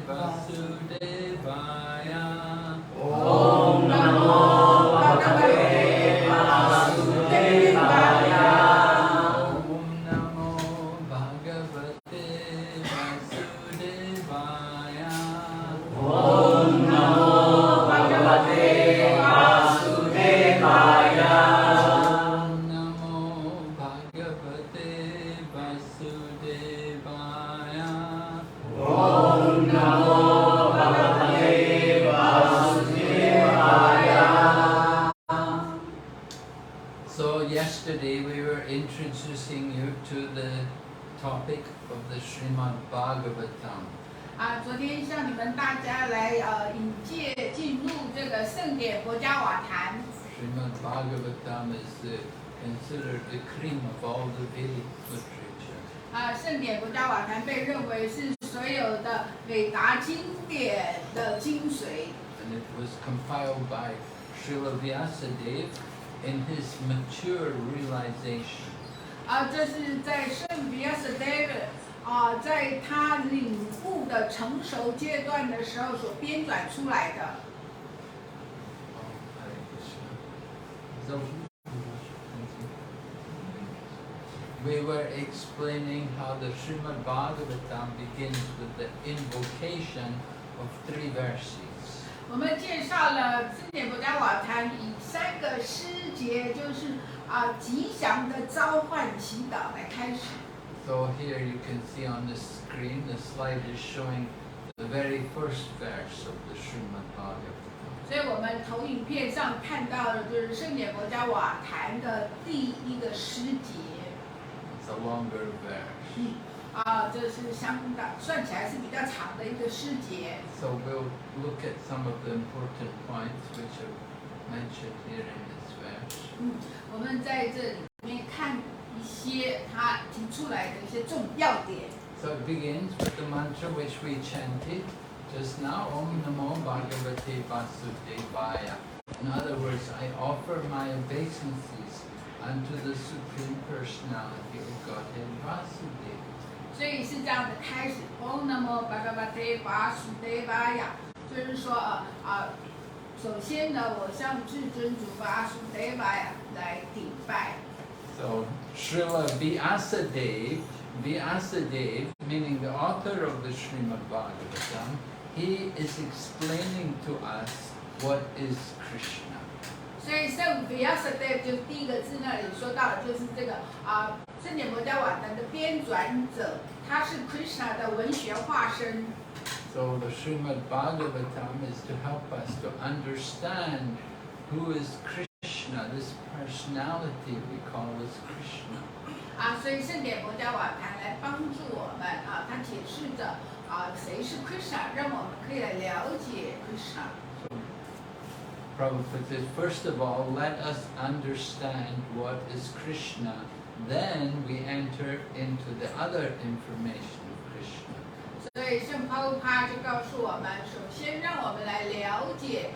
Vasudevaya. Om Namo Bhagavate Vasudevaya. Om Namo Bhagavate Vasudevaya. Om Namo Bhagavate Vasudevaya. Om Namo Bhagavate Vasudevaya. Om Namo Bhagavate Vasudevaya. So yesterday we were introducing you to the topic of the Srimad-Bhagavatam. 昨天向你们大家来引介进入这个圣典国家瓦坛。 Srimad-Bhagavatam is considered the cream of all the Vedic literature. 圣典国家瓦坛被认为是所有的伟达经典的精髓。 And it was compiled by Srila Vyasadeva in his mature realization. 这是在圣比亚斯 David 在他领悟的成熟阶段的时候所编纂出来的。 So we were explaining how the Srimad-Bhagavatam begins with the invocation of 3 verses. 我们介绍了圣典国家瓦坛以3个诗节，就是吉祥的召唤祈祷来开始。 So here you can see on the screen, the slide is showing the very first verse of the Srimad-Bhagavatam. 所以我们投影片上看到的就是圣典国家瓦坛的第1个诗节。 It's a longer verse. 这是相当算起来是比较长的一个诗节。 So we'll look at some of the important points which are mentioned here in this verse. 我们在这里面看一些他提出来的一些重要点。 So it begins with the mantra which we chanted just now, Om Namo Bhagavate Vasudevaya. In other words, I offer my obeisances unto the Supreme Personality of Godhead Vasudeva. 所以是这样的开始 ，Om Namo Bhagavate Vasudevaya， 就是说首先呢，我向至尊主 Vasudevaya 来顶拜。 So Srila Vyasadeva, meaning the author of the Srimad-Bhagavatam, he is explaining to us what is Krishna. 所以圣比亚斯 Dev 就是第1个字那里说到的，就是这个圣典国家瓦坛的编纂者，他是 Krishna 的文学化身。 So the Srimad-Bhagavatam is to help us to understand who is Krishna, this personality we call as Krishna. 所以圣典国家瓦坛来帮助我们他解释着谁是 Krishna， 让我们可以来了解 Krishna。 Prabhupada says, first of all, let us understand what is Krishna, then we enter into the other information of Krishna. 所以圣帕乌帕就告诉我们，首先让我们来了解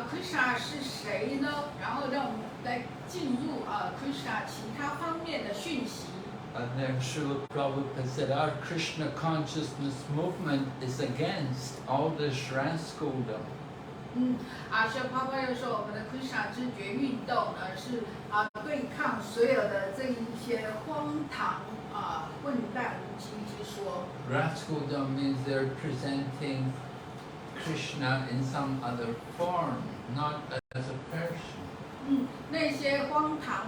Krishna 是谁呢？然后让我们来进入Krishna 其他方面的讯息。 And then Srila Prabhupada said, our Krishna consciousness movement is against all this rascaldom. 圣帕帕又说，我们的 Krishna 知觉运动呢是对抗所有的这一些荒唐混蛋无稽之说。 Rascaldom means they're presenting Krishna in some other form, not as a person. 那些荒唐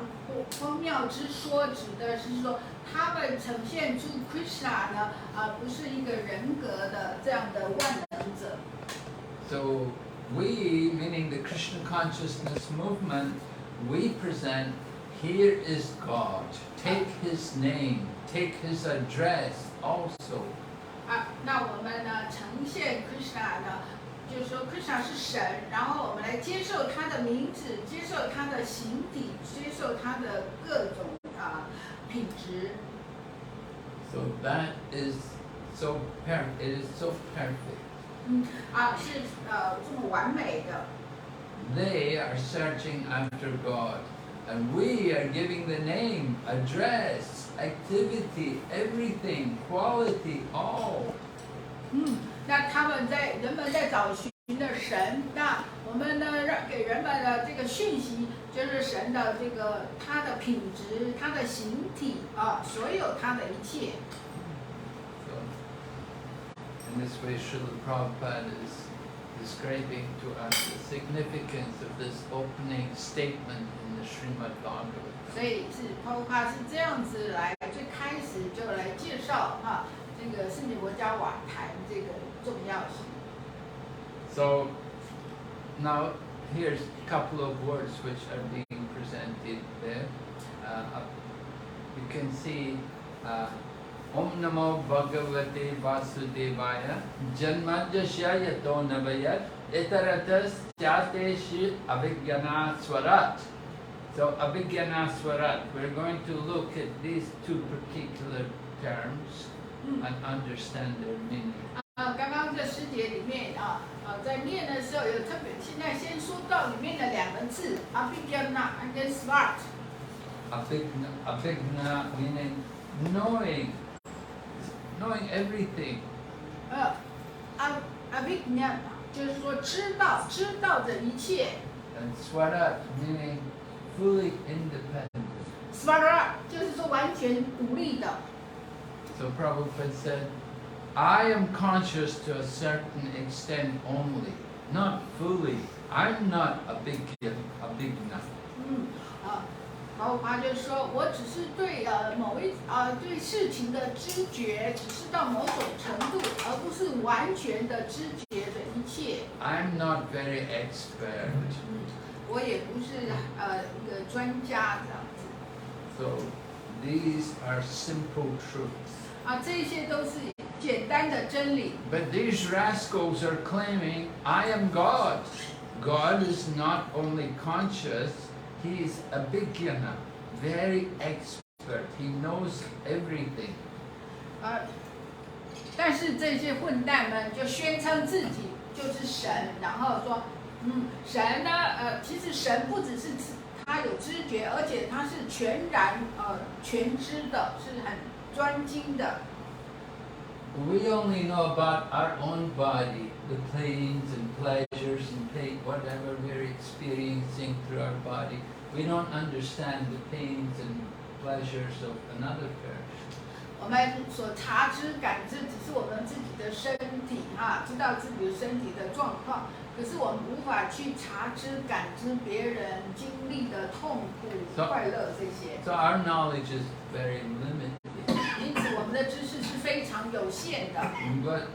荒谬之说，指的是说他们呈现出 Krishna 呢，不是一个人格的这样的万能者。 So we, meaning the Krishna consciousness movement, we present, here is God. Take his name, take his address also. 那我们呢呈现 Krishna 呢，就是说 Krishna 是神，然后我们来接受他的名字，接受他的形体，接受他的各种品质。 So that is so perfect. It is so perfect. 是这么完美的。 They are searching after God, and we are giving the name, address, activity, everything, quality, all. 那人们在找寻的神，那我们呢给人们的这个讯息，就是神的这个他的品质、他的形体啊，所有他的一切。So, in this way, Srila Prabhupada is describing to us the significance of this opening statement in the Srimad-Bhagavatam. 所以是Prabhupada是这样子来，最开始就来介绍这个圣典国家瓦坛这个重要性。So now here's a couple of words which are being presented there. You can see Om Namo Bhagavate Vasudevaya Janmadhyasya Yato Navayat Itaratas Tyateshi Abhigyana Swarat. So Abhigyana Swarat, we're going to look at these two particular terms and understand their meaning. 刚刚这诗节里面在念的时候有特别，现在先说到里面的两个字 Abhigyana and Swart。 Abhigna meaning knowing everything. Abhigyana 就是说知道的一切。And Swarat meaning fully independent. Swara 就是说完全独立的。So Prabhupada said, I am conscious to a certain extent only, not fully. I'm not a Bhigna. 然后他就说，我只是对对事情的知觉，只是到某种程度，而不是完全的知觉的一切。I'm not very expert. 我也不是一个专家这样子。So these are simple truths. 这些都是简单的真理。But these rascals are claiming, I am God. God is not only conscious, he is a Vighna, very expert. He knows everything. 但是这些混蛋们就宣称自己就是神，然后说，神呢，其实神不只是他有知觉，而且他是全然全知的，是很专精的。We only know about our own body, the pains and pleasures and whatever we're experiencing through our body. We don't understand the pains and pleasures of another person. 我们所察知感知只是我们自己的身体知道自己的身体的状况，可是我们无法去察知感知别人经历的痛苦、快乐这些。So our knowledge is very limited. 因此，我们的知识是非常有限的。But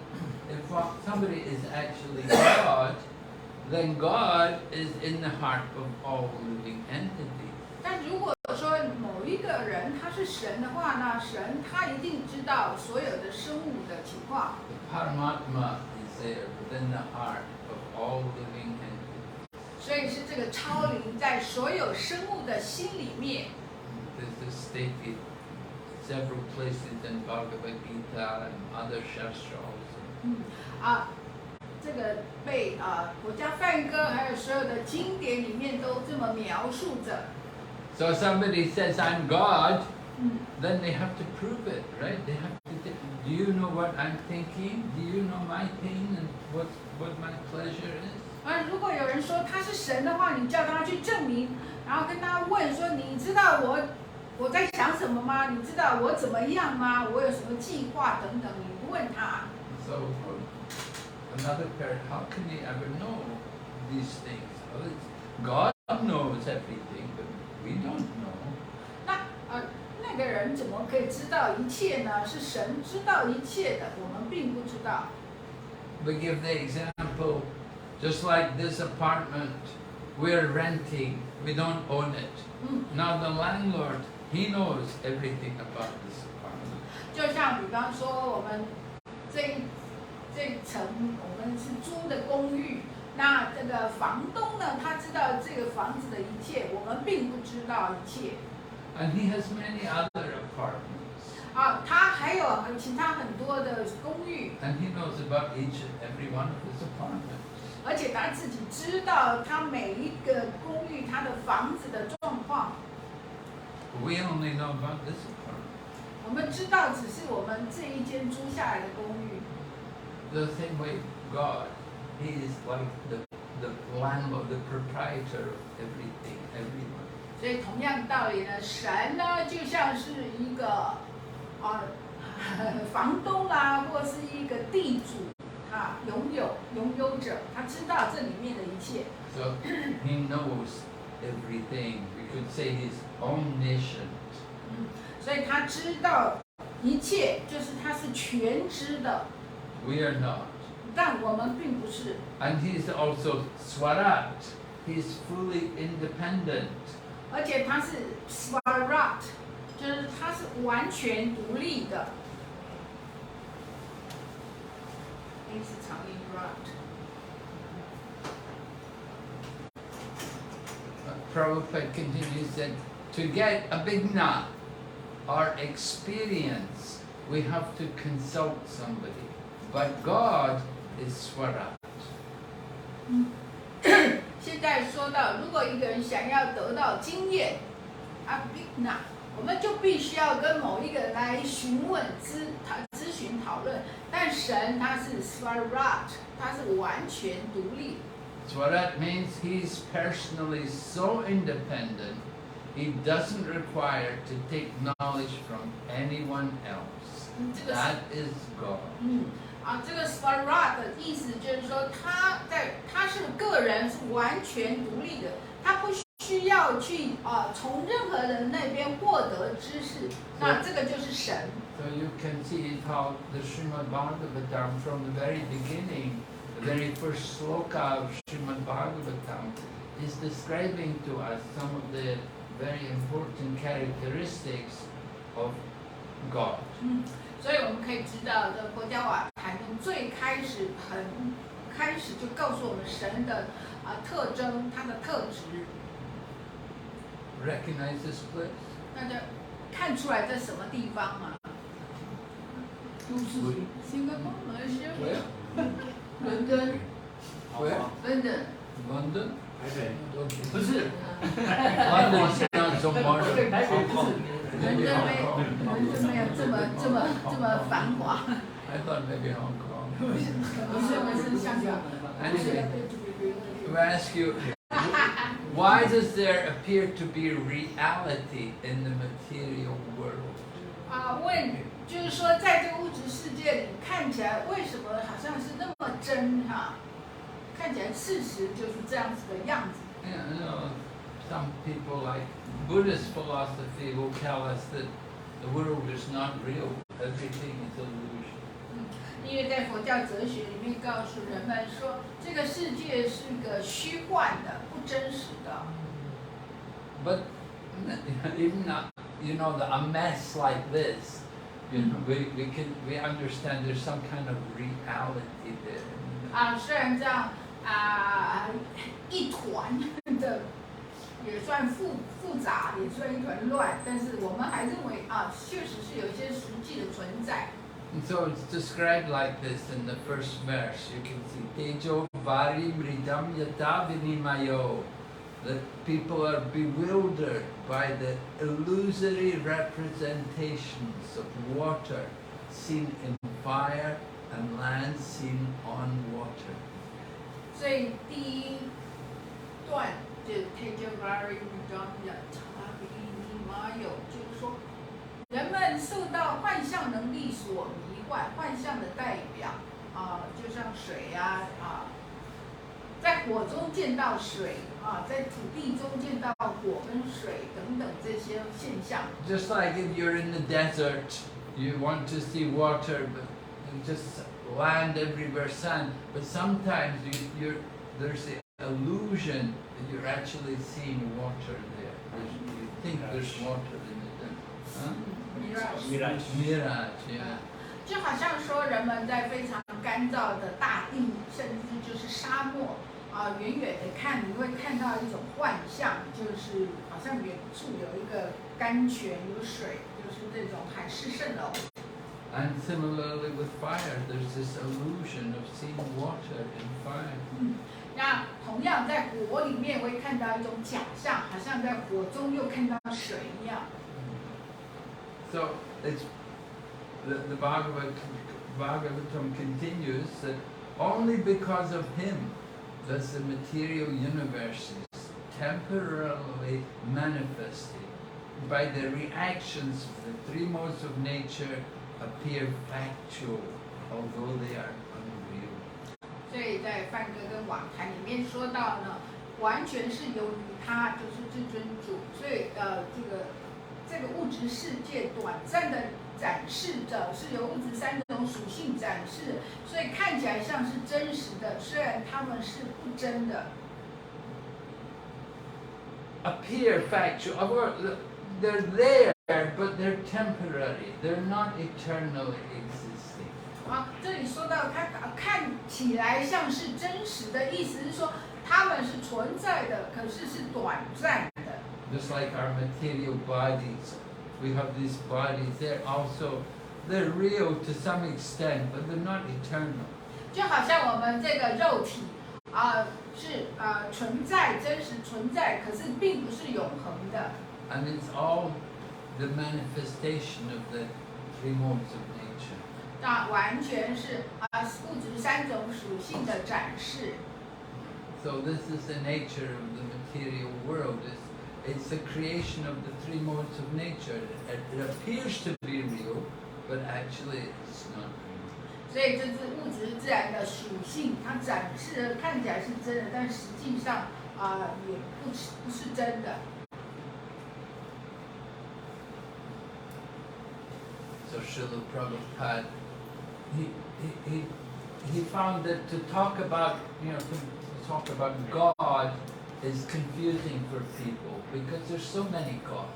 if somebody is actually God, then God is in the heart of all living entities. 但如果说某一个人他是神的话呢，神他一定知道所有的生物的情况。The Paramatma is there within the heart of all living entities. 所以是这个超灵在所有生物的心里面。This is stated several places in Bhagavad Gita and other shastras. 这个被国家梵歌还有所有的经典里面都这么描述着。So somebody says I'm God, then they have to prove it, right? They have to. Do you know what I'm thinking? Do you know my pain and what my pleasure is? 如果有人说他是神的话，你叫他去证明，然后跟他问说，你知道我在想什么吗？你知道我怎么样吗？我有什么计划等等，你不问他。So another parent, how can he ever know these things? Well, God knows everything, but we don't know. 那个人怎么可以知道一切呢？是神知道一切的，我们并不知道。We give the example, just like this apartment, we're renting, we don't own it. Now the landlord, he knows everything about this apartment. 就像比方说，我们这一层我们是租的公寓，那这个房东呢，他知道这个房子的一切，我们并不知道一切。And he has many other apartments. 他还有其他很多的公寓。And he knows about each and every one of his apartments. 而且他自己知道他每一个公寓他的房子的状况。We only know about this apartment. 我们知道只是我们这一间租下来的公寓。the same way God, He is like the landlord, the proprietor of everything, everyone. 所以同样道理呢，神呢就像是一个房东啦，或是一个地主拥有者，他知道这里面的一切。So He knows everything. We could say He's omniscient. 所以他知道一切，就是他是全知的。We are not. 但我们并不是。And He's also Swarat. He's fully independent. 而且他是 Swarat， 就是他是完全独立的。A 是长音 Rat。Prabhupada continues that to get a Vighna or experience, we have to consult somebody. But God is Swarat. 现在说到，如果一个人想要得到经验Vighna， 我们就必须要跟某一个人来询问、咨询、讨论。但神他是 Swarat， 他是完全独立。Swarat means He's personally so independent, He doesn't require to take knowledge from anyone else. That is God. 这个 Swarat 的意思就是说，他是个人，是完全独立的，他不需要去从任何人那边获得知识。那这个就是神。So you can see how the Srimad-Bhagavatam from the very beginning, the very first sloka of Srimad-Bhagavatam is describing to us some of the very important characteristics of God. 所以我们可以知道，这国家瓦坛中最开始就告诉我们神的特征，他的特质。Recognize this place? 大家看出来在什么地方吗？都市新加坡、马来西亚、伦敦、London。London? 台北。不是。London is not so modern. 伦敦没有这么繁华。I thought maybe Hong Kong. 不是香港。Anyway, we ask you, why does there appear to be reality in the material world? 问就是说，在这个物质世界里，看起来为什么好像是那么真看起来事实就是这样子的样子。Yeah, you know, some people like Buddhist philosophy will tell us that the world is not real, everything is illusion. 因为在佛教哲学里面告诉人们说，这个世界是个虚幻的、不真实的。But even you know, a mess like this, you know, we understand there's some kind of reality there. 虽然这样一团的也算复杂，也算一团乱，但是我们还认为确实是有一些实际的存在。And so it's described like this in the first verse. You can see Tejo Vari Mridam Yata Vinimayo. That people are bewildered by the illusory representations of water seen in fire and land seen on water. 所以第一段就 Tejo Vari Mridam Yata Vinimayo， 就是说人们受到幻象能力所迷幻，幻象的代表就像水在火中见到水在土地中见到火跟水等等这些现象。Just like if you're in the desert, you want to see water, but you just land everywhere, sand. But sometimes there's the illusion that you're actually seeing water there. You think there's water in it. Mirage, yeah. 就好像说人们在非常干燥的大地，甚至就是沙漠远远的看，你会看到一种幻象，就是好像远处有一个甘泉，有水，就是这种海市蜃楼。And similarly with fire, there's this illusion of seeing water in fire. 那同样在火里面会看到一种假象，好像在火中又看到水一样。So it's the Bhagavatam continues that only because of him does the material universe is temporarily manifested. By the reactions of the three modes of nature appear factual, although they are unreal. 所以在梵歌跟瓦坛里面说到呢，完全是由于他就是至尊主，所以这个物质世界短暂的展示着，是由物质三种属性展示，所以看起来像是真实的，虽然它们是不真的。Appear factual, they're there, but they're temporary. They're not eternally existing. 这里说到它看起来像是真实的，意思是说它们是存在的，可是是短暂的。Just like our material bodies, we have these bodies. They're real to some extent, but they're not eternal. 就好像我们这个肉体是存在，真实存在，可是并不是永恒的。And it's all the manifestation of the three modes of nature. 那完全是物质三种属性的展示。So this is the nature of the material world. It's the creation of the three modes of nature. It appears to be real, but actually it's not real. 所以这是物质自然的属性，它展示的看起来是真的，但实际上也不是真的。So Srila Prabhupada, he found that to talk about God is confusing for people because there's so many gods.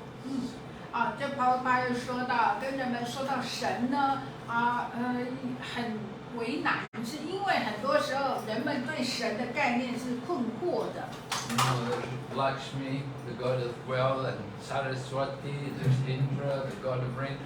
这Prabhupada又说到，跟人们说到神呢，很为难，是因为很多时候人们对神的概念是困惑的。There's Lakshmi, the god of wealth, and Saraswati, there's Indra, the god of rain.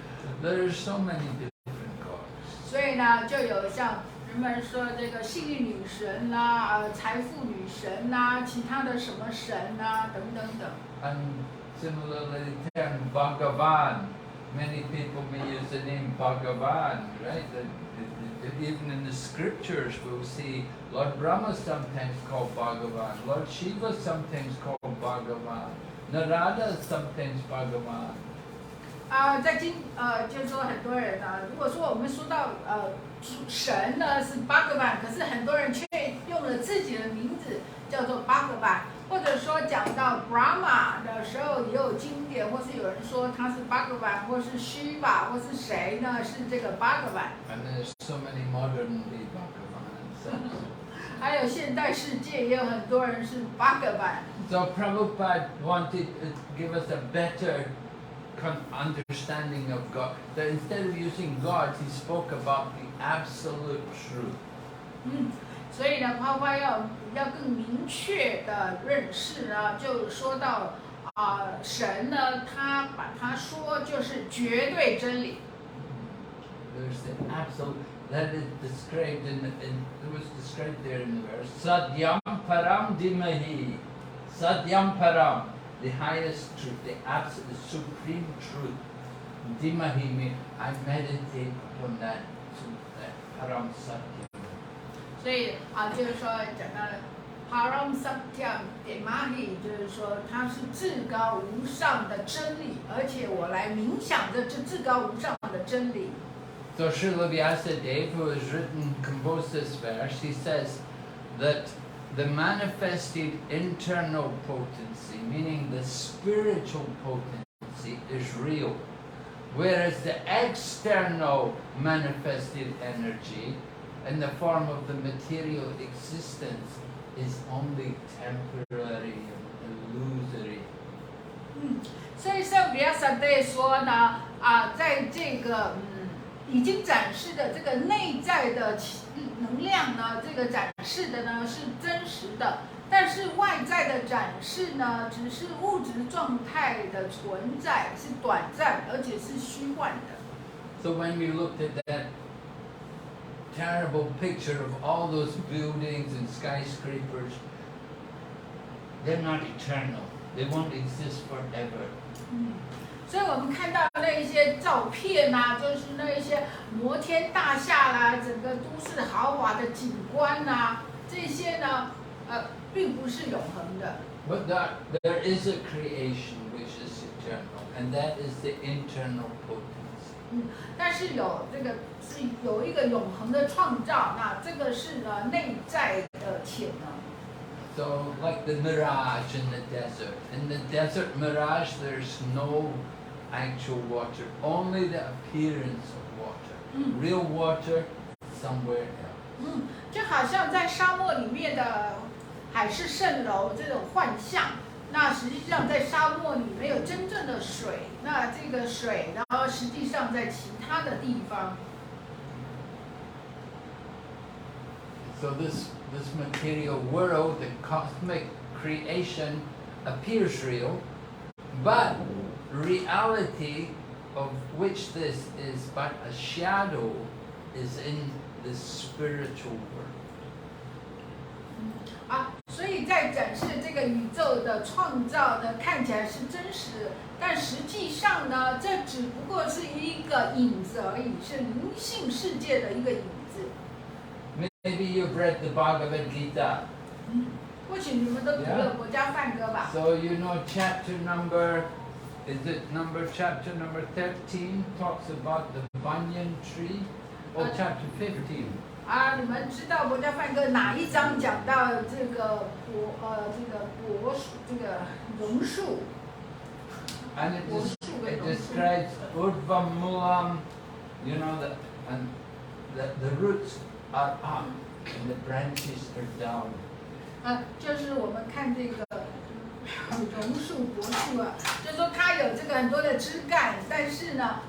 There's so many different gods. 所以呢，就有像人们说这个幸运女神啦，财富女神啦，其他的什么神啦，等等等。And similarly, the term Bhagavan, many people may use the name Bhagavan, right? Even in the scriptures, we'll see Lord Brahma sometimes called Bhagavan, Lord Shiva sometimes called Bhagavan, Narada is sometimes Bhagavan. 就是说很多人呢，如果说我们说到神呢是Bhagavan，可是很多人却用了自己的名字叫做Bhagavan，或者说讲到 Brahma 的时候，也有经典，或是有人说他是Bhagavan，或是Shiva，或是谁呢是这个Bhagavan。And there's so many modern Bhagavans. 还有现代世界也有很多人是Bhagavan。So Prabhupada wanted to give us a better understanding of God. That instead of using God, he spoke about the absolute truth. 所以呢，Prabhupada要更明确的认识呢，就说到神呢，他把它说就是绝对真理。There's the absolute. That is described it was described there in the verse. Satyam param dimahi. Satyam param. The highest truth, the absolute, the supreme truth. Dimahi means I meditate upon that param satyam. 所以就是说讲到 param satyam dimahi， 就是说它是至高无上的真理，而且我来冥想着这至高无上的真理。So Srila Vyasadeva, who has composed this verse, he says that the manifested internal potency, meaning the spiritual potency, is real, whereas the external manifested energy in the form of the material existence is only temporary and illusory. 所以圣Vyasadeva说呢，在这个已经展示的这个内在的能量呢，这个展示的呢是真实的，但是外在的展示呢，只是物质状态的存在，是短暂而且是虚幻的。So when we looked at that terrible picture of all those buildings and skyscrapers, they're not eternal. They won't exist forever. 所以我们看到那一些照片啊，就是那一些摩天大厦啦，整个都市豪华的景观啊，这些呢，并不是永恒的。But there is a creation which is eternal, and that is the internal potency. 但是是有一个永恒的创造，那这个是呢内在的潜能。So, like the mirage in the desert. In the desert mirage, there's no actual water, only the appearance of water. Real water, somewhere else. 就好像在沙漠里面的海市蜃楼这种幻象，那实际上在沙漠里没有真正的水，那这个水，然后实际上在其他的地方。So this material world, the cosmic creation, appears real, but reality of which this is but a shadow is in the spiritual world. 所以在展示这个宇宙的创造呢，看起来是真实，但实际上呢，这只不过是一个影子而已，是灵性世界的一个影子。Maybe you've read the Bhagavad-Gita. 或许你们都读了《国家梵歌》吧。So you know chapter number 13 talks about the banyan tree, or chapter 15. 你们知道《国家梵歌》哪一章讲到这个榕树？ And it describes Urvamulam, you know, and the roots are up and the branches are down. 就是我们看这个榕树、柏树啊，就是说它有这个很多的枝干，但是呢，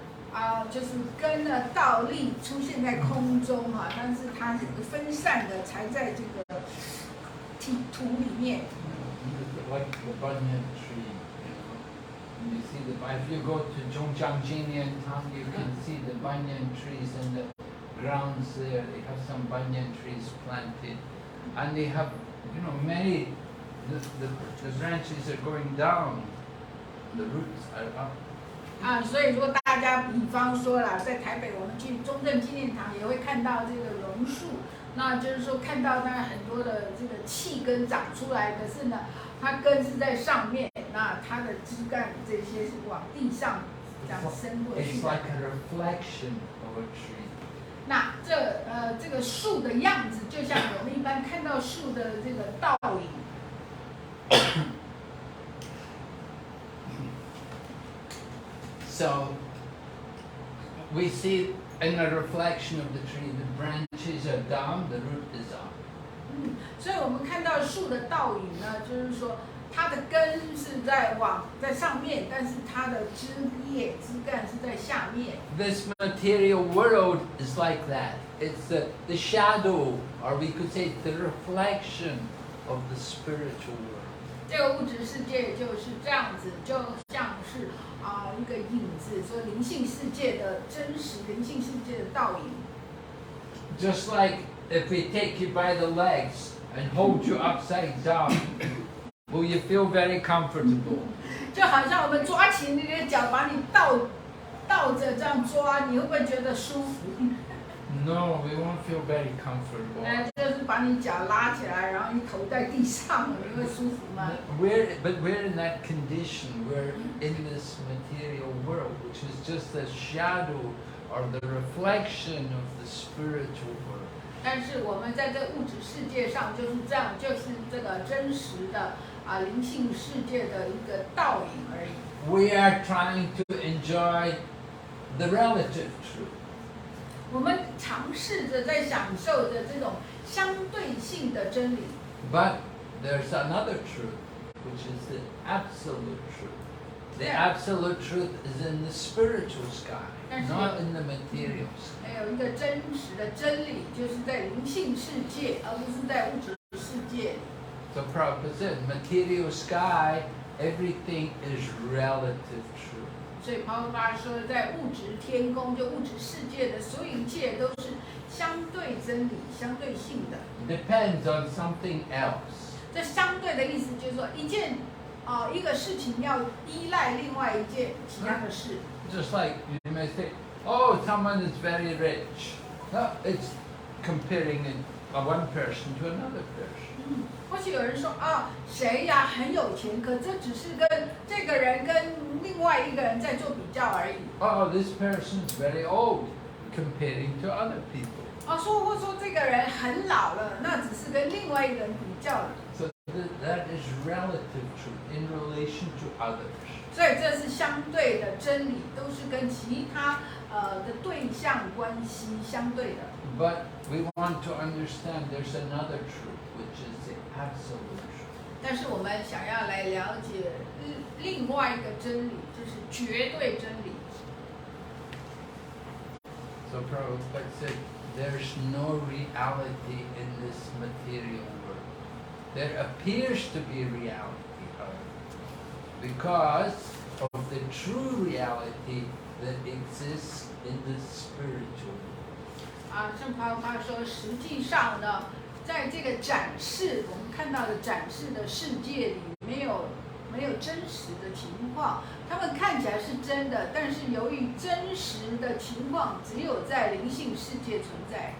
就是根呢倒立出现在空中啊，但是它是分散的才在这个土里面。Like the banyan tree, you know. You see if you go to Zhongjiang Jinian-tang, you can see the banyan trees in the grounds there. They have some banyan trees planted, and they have, you know, many. The branches are going down, the roots are up. 所以如果大家比方说啦，在台北我们去中正纪念堂也会看到这个榕树，那就是说看到它很多的这个气根长出来，可是呢，它根是在上面，那它的枝干这些是往地上这样伸过去。It's like a reflection of a tree. 那这个树的样子，就像我们一般看到树的这个倒影。So we see in the reflection of the tree, the branches are down, the root is up. 所以我们看到树的倒影呢，就是说它的根是在上面，但是它的枝干是在下面。This material world is like that. It's the shadow, or we could say the reflection of the spiritual world. 这个物质世界就是这样子，就像是一个影子，说灵性世界的真实，灵性世界的倒影。Just like if we take you by the legs and hold you upside down, will you feel very comfortable? 就好像我们抓起你的脚，把你倒着这样抓，你会不会觉得舒服？ No, we won't feel very comfortable. 就是把你脚拉起来，然后你头在地上，你会舒服吗？ But we're in that condition. We're in this material world, which is just a shadow or the reflection of the spiritual world. 但是我们在这物质世界上就是这样，就是这个真实的灵性世界的一个倒影而已。 We are trying to enjoy the relative truth. 我们尝试着在享受着这种相对性的真理。 But there's another truth, which is the absolute truth. The absolute truth is in the spiritual sky, not in the material sky. 还有一个真实的真理，就是在灵性世界，而不是在物质世界。 So Prabhupada said, material sky, everything is relative truth. 所以帕繃喀说，在物质天空，就物质世界的所有一切都是相对真理、相对性的。 Depends on something else. 这相对的意思就是说，一件一个事情要依赖另外一件其他的事。Just like you may say, oh, someone is very rich. No, it's comparing one person to another person. 或许有人说啊，谁呀很有钱，可这只是跟这个人跟另外一个人在做比较而已。Oh, this person is very old, comparing to other people. 或说这个人很老了，那只是跟另外一个人比较了。So that is relative truth in relation to others. 所以这是相对的真理，都是跟其他的对象关系相对的。But we want to understand there's another truth, which is the absolute truth. 但是我们想要来了解另外一个真理，就是绝对真理。So Prabhupada said, there's no reality in this material world. There appears to be reality, however, because of the true reality that exists in the spiritual world. 圣帕帕说，实际上呢，在这个展示我们看到的展示的世界里，没有真实的情况，他们看起来是真的，但是由于真实的情况只有在灵性世界存在。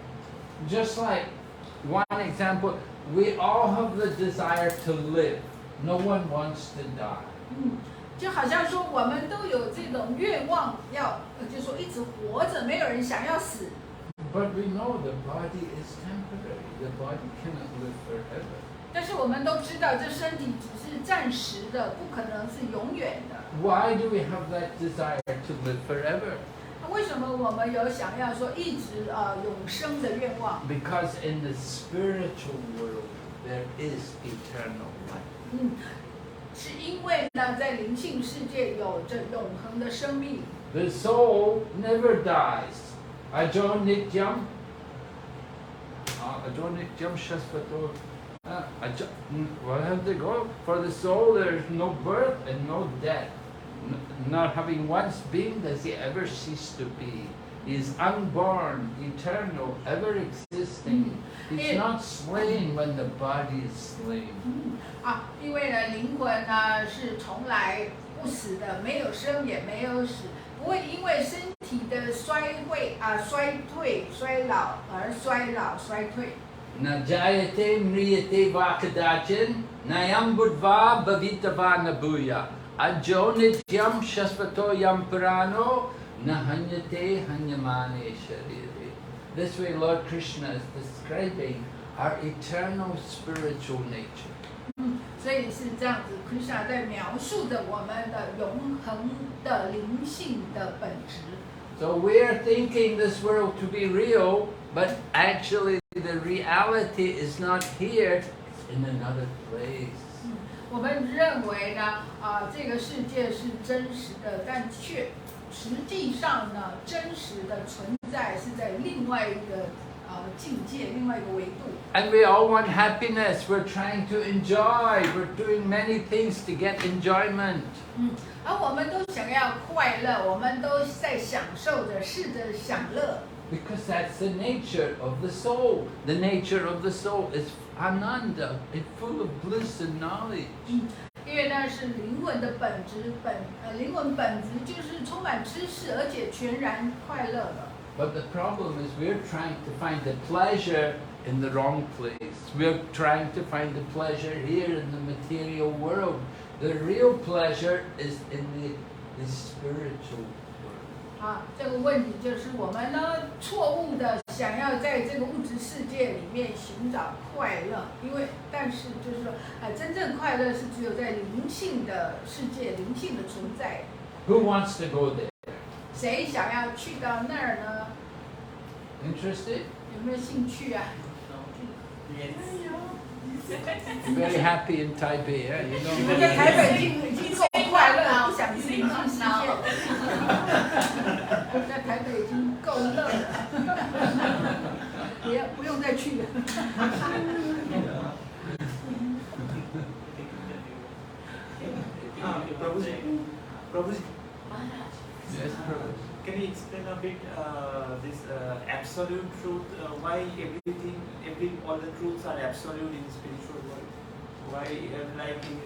Just like one example, we all have the desire to live. No one wants to die. 就好像说我们都有这种愿望，就说一直活着，没有人想要死。But we know the body is temporary. The body cannot live forever. 但是我们都知道，这身体只是暂时的，不可能是永远的。Why do we have that desire to live forever? 为什么我们有想要说一直永生的愿望？ Because in the spiritual world there is eternal life. 是因为呢，在灵性世界有着永恒的生命。The soul never dies. Ajo nityam. Ajo nityam shasvato. Where have they go? For the soul there is no birth and no death. Not having once been, does he ever cease to be. He is unborn, eternal, ever existing. He's not slain when the body is slain. 因为呢，灵魂呢是从来不死的，没有生也没有死，不会因为身体的衰退、衰老而衰老衰退。Na jayate mriyate vakadachin, nayam budva bhavitava nabuya. Ajo nityam shasvato yam purano, nahanyate hanyamane sharire. This way Lord Krishna is describing our eternal spiritual nature. 所以是这样子 ，Krishna 在描述着我们的永恒的灵性的本质。So we are thinking this world to be real, but actually the reality is not here, it's in another place. 我们认为呢，这个世界是真实的，但却实际上呢，真实的存在是在另外一个境界，另外一个维度。And we all want happiness. We're trying to enjoy. We're doing many things to get enjoyment. 而我们都想要快乐，我们都在享受着，试着享乐。Because that's the nature of the soul. The nature of the soul is ananda, it's full of bliss and knowledge. 因为那是灵魂的本质，灵魂本质就是充满知识，而且全然快乐的。But the problem is we're trying to find the pleasure in the wrong place. We're trying to find the pleasure here in the material world. The real pleasure is in the spiritual world. 这个问题就是我们呢错误的想要在这个物质世界里面寻找快乐，但是就是说，真正快乐是只有在灵性的世界、灵性的存在。Who wants to go there? 谁想要去到那儿呢？ Interested? 有没有兴趣啊？ Very happy in Taipei, yeah? You 我在 don't 台北已经够快乐了，不想去灵性世界。在台北已经够乐了，不用再去了。Prabhuji, Yes, Prabhu. can you explain a bit this absolute truth? Why all the truths are absolute in spiritual world? Why, like in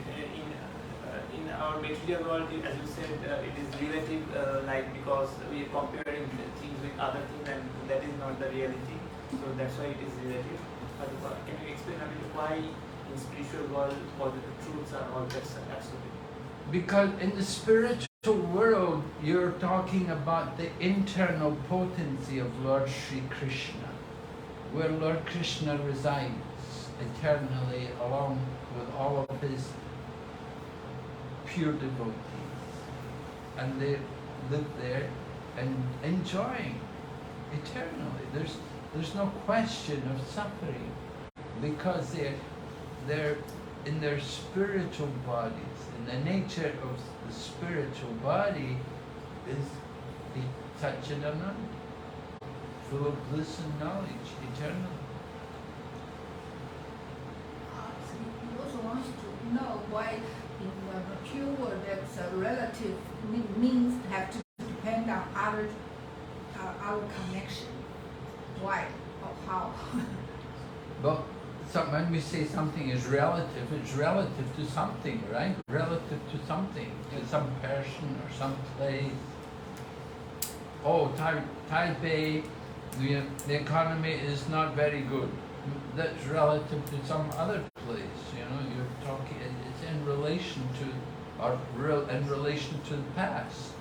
in our material world, as you said, it is relative, like because we are comparing things with other things, and that is not the reality. So that's why it is relative. But can you explain a bit why in spiritual world all the truths are all just absolute? Because in the spiritual world, you're talking about the internal potency of Lord Sri Krishna, where Lord Krishna resides eternally along with all of his pure devotees. And they live there and enjoying eternally. There's no question of suffering because they're in their spiritual bodies. And the nature of the spiritual body is Satchidananda, full of bliss and knowledge eternally. He also wants to know why in the mature world that's a relative means have to depend on our connection. Why or how? But when we say something is relative, it's relative to something, right? Relative to something, to some person or some place. Oh, Taipei, the economy is not very good. That's relative to some other place, you know, you're talking, it's in relation to, or in relation to the past.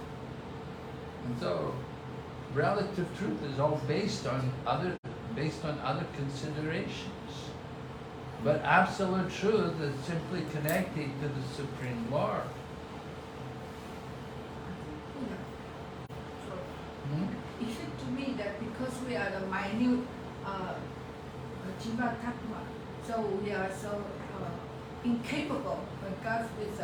And so, relative truth is all based on other considerations. But absolute truth is simply connected to the Supreme Lord. It seems to me that because we are the minute Jiva Tattva, so we are so incapable, but God is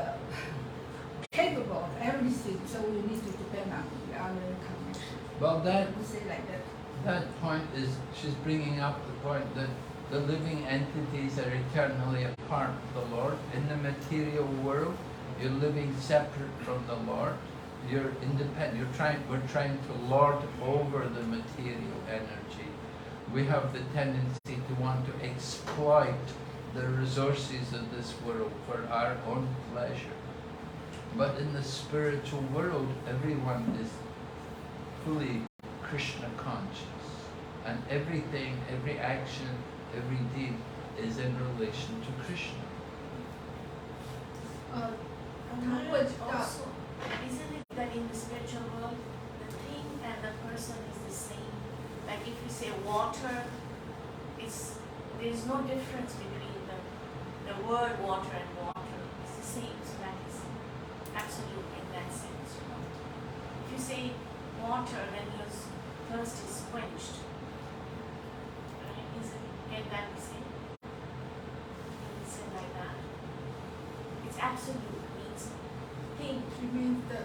capable of everything, so we need to depend on the other connection. Well, We say like that. that point is, she's bringing up the point that the living entities are eternally apart from the Lord. In the material world, you're living separate from the Lord. You're independent. We're trying to lord over the material energy. We have the tendency to want to exploit the resources of this world for our own pleasure. But in the spiritual world, everyone is fully Krishna conscious. And everything, every action, every deed is in relation to Krishna. Also, isn't it that in the spiritual world, the thing and the person is the same? Like if you say water, there is no difference between the word water and water. It's the same, so that is absolute in that sense. You know? If you say water, then your thirst is quenched. Can that be said? Can be said like that? It's absolute, means thing. It means the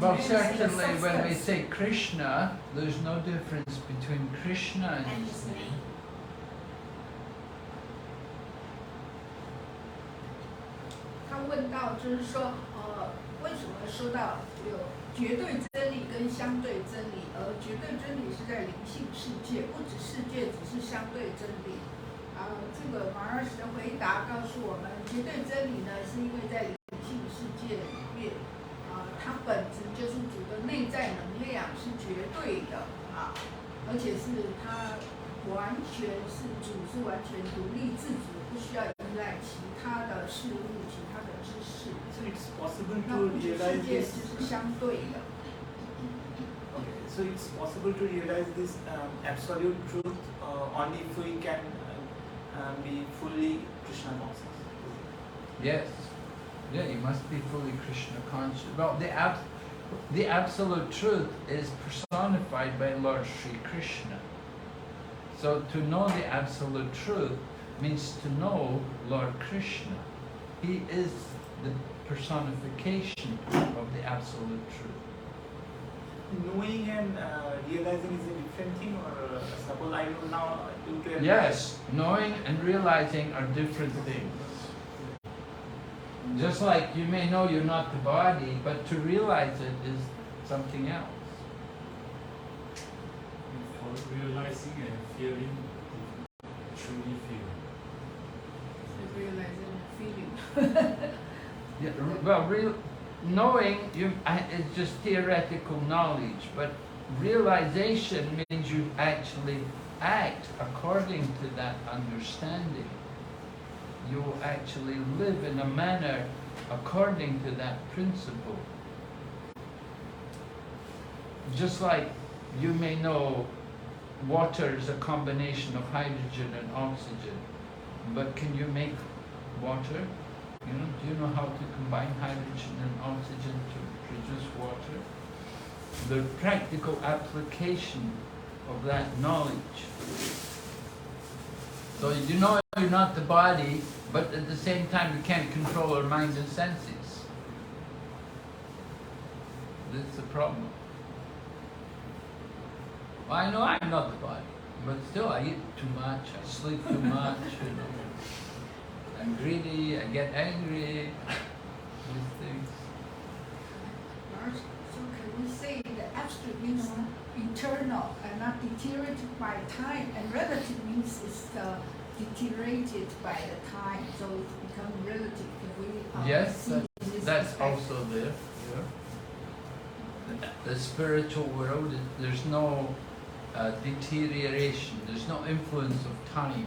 Well, certainly when we say Krishna, there's no difference between Krishna and his name. 他问到就是说，为什么说到有绝对真理跟相对真理，而绝对真理是在灵性世界，物质世界只是相对真理。这个马尔什的回答告诉我们，绝对真理呢，是因为在灵性世界里面，它本质就是主的内在能量是绝对的而且是它完全是主是完全独立自主，不需要依赖其他的事物、其他的知识。So it's possible 那 to 物质世 realize 界 this. 就是相对的。 Okay, so it's possible to realize this absolute truth only if we can be fully Krishna conscious. Yes. Yeah, you must be fully Krishna conscious. Well, the absolute truth is personified by Lord Sri Krishna. So to know the absolute truth means to know Lord Krishna. He is the personification of the absolute truth. Knowing and realizing is a different thing, or suppose I know now due to Yes, knowing and realizing are different things. Just like you may know you're not the body, but to realize it is something else. For realizing and feeling, truly feel. Realizing and feeling. Yeah, well, knowing is just theoretical knowledge, but realization means you actually act according to that understanding. You actually live in a manner according to that principle. Just like you may know water is a combination of hydrogen and oxygen, but can you make water? Do you know how to combine hydrogen and oxygen to produce water? The practical application of that knowledge. So you know you're not the body, but at the same time you can't control our mind and senses. That's the problem. Well, I know I'm not the body, but still I eat too much, I sleep too much, I'm greedy, I get angry, these things. So can we say the absolute means eternal and not deteriorated by time, and relative means it's deteriorated by the time, so it's become relative. Yes, that's also there. Yeah. The spiritual world, there's no deterioration, there's no influence of time.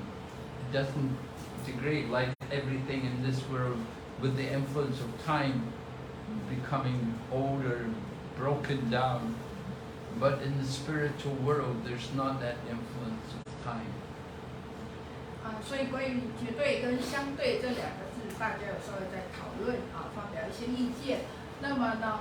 It doesn't degrade like everything in this world with the influence of time becoming older, broken down. But in the spiritual world, there's not that influence of time. 所以关于绝对跟相对这两个字，大家有时候在讨论发表一些意见。那么呢，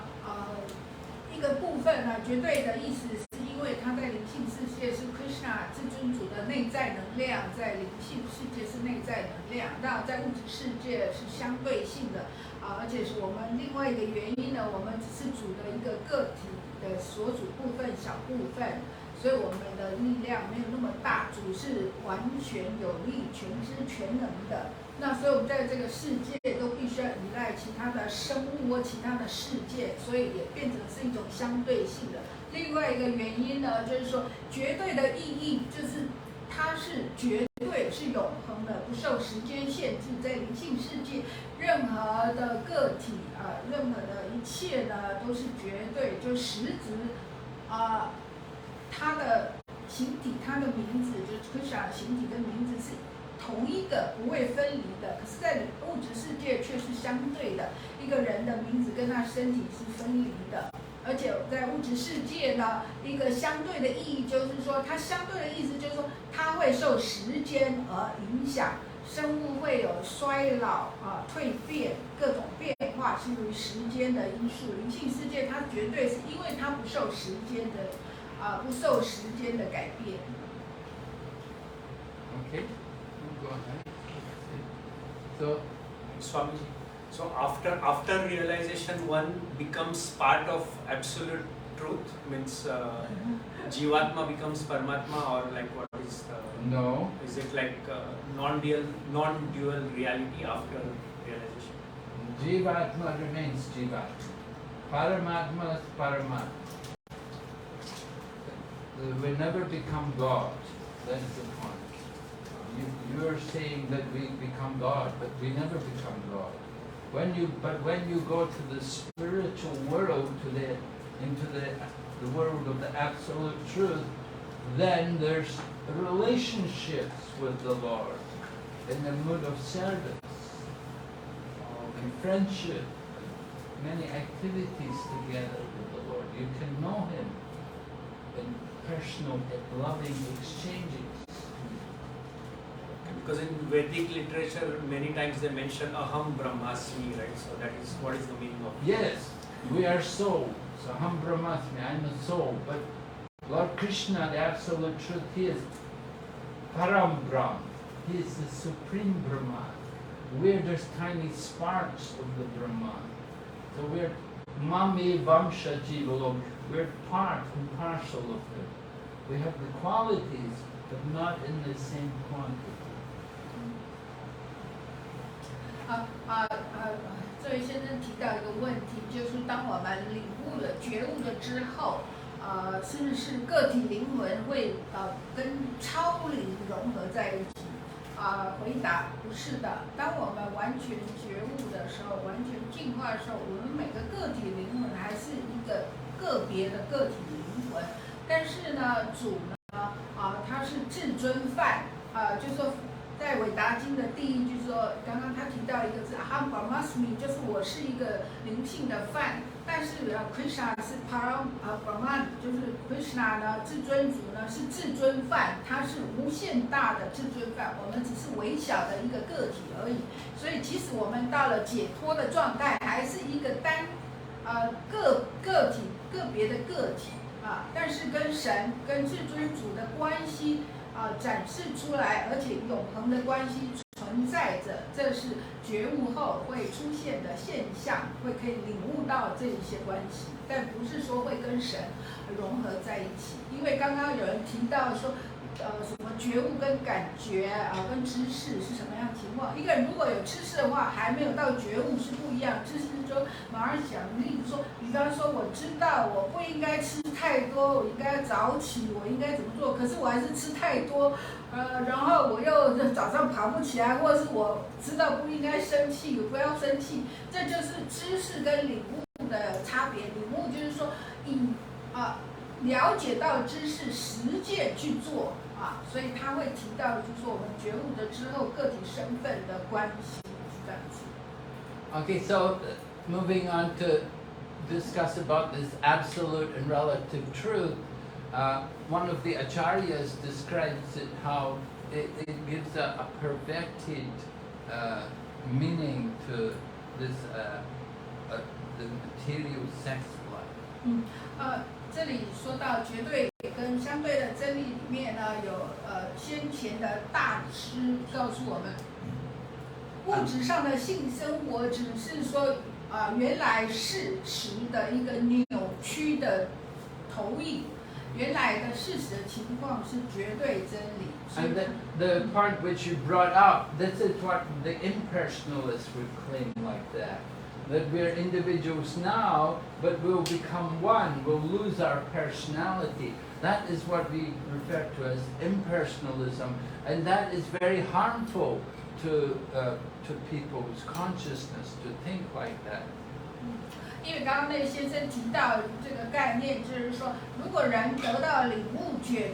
一个部分呢，绝对的意思是因为它在灵性世界是 Krishna 至尊主的内在能量，在灵性世界是内在能量，那在物质世界是相对性的而且是我们另外一个原因呢，我们只是主的一个个体的所主部分小部分，所以我们的力量没有那么大，主是完全有力、全知全能的。那所以我们在这个世界都必须要依赖其他的生物或其他的世界，所以也变成是一种相对性的。另外一个原因呢，就是说绝对的意义就是它是绝对是永恒的，不受时间限制。在灵性世界，任何的个体任何的一切呢都是绝对，就实质它的形体，它的名字，就是 Krishna 的形体跟名字是同一个，不会分离的。可是，在物质世界却是相对的，一个人的名字跟他身体是分离的。而且在物质世界呢，一个相对的意义就是说，它相对的意思就是说，它会受时间而影响，生物会有衰老蜕变，各种变化是由于时间的因素。灵性世界它绝对是因为它不受时间的改变。Okay, go ahead. So, Swami, so after realization, one becomes part of absolute truth. Means Jivatma becomes Paramatma, or like what is the? No. Is it like non-dual reality after realization? Jivatma remains Jivatma. Paramatma is Paramatma. We never become God. That is the point. You are saying that we become God, but we never become God. When you go to the spiritual world, into the world of the absolute truth, then there's relationships with the Lord in the mood of service, in friendship, many activities together with the Lord. You can know Him in personal, loving exchanges. Because in Vedic literature, many times they mention Aham Brahmasmi, right? So that is what is the meaning of it? Yes, we are souls. Aham Brahmasmi, I'm a soul. But Lord Krishna, the absolute truth, He is Param Brahm. He is the supreme Brahman. We're just tiny sparks of the Brahman. So we're Mami Vamsha Jivalok. We're part and parcel of Him. We have the qualities, but not in the same quantity. 这位先生提到一个问题，就是当我们领悟了、觉悟了之后，是个体灵魂会跟超灵融合在一起。回答不是的。当我们完全觉悟的时候，完全进化的时候，我们每个个体灵魂还是一个个别的个体灵魂。但是呢，主呢，他是至尊梵，就是说，在韦达经的第一句说，刚刚他提到一个字 Aham Brahmasmi， 就是我是一个灵性的梵。但是Krishna 是 Param Brahman， 就是 Krishna 呢，至尊主呢是至尊梵，他是无限大的至尊梵，我们只是微小的一个个体而已。所以即使我们到了解脱的状态，还是一个个体个别的个体但是跟神跟至尊主的关系展示出来，而且永恒的关系存在着，这是觉悟后会出现的现象，会可以领悟到这一些关系，但不是说会跟神融合在一起。因为刚刚有人提到说，什么觉悟跟感觉跟知识是什么样的情况？一个人如果有知识的话，还没有到觉悟是不一样。知识就马上想，例如说，比方说我知道我不应该吃太多，我应该早起，我应该怎么做？可是我还是吃太多，然后我又早上爬不起来，或者是我知道不应该生气，我不要生气，这就是知识跟领悟的差别。领悟就是说了解到知识，实践去做所以他会提到，就是说我们觉悟了之后个体身份的关系这样子。Okay, so moving on to discuss about this absolute and relative truth, one of the acharyas describes it how it gives a perverted meaning to this the material sex life. 这里说到绝对跟相对的真理里面呢，有先前的大师告诉我们，物质上的性生活只是说原来事实的一个扭曲的投影，原来的事实的情况是绝对真理。And the part which you brought up, this is what the impersonalists would claim like that. That we're individuals now, but we'll become one, we'll lose our personality. That is what we refer to as impersonalism, and that is very harmful to people's consciousness to think like that. 因为刚刚那先生提到这个概念，就是说，如果人得到领悟解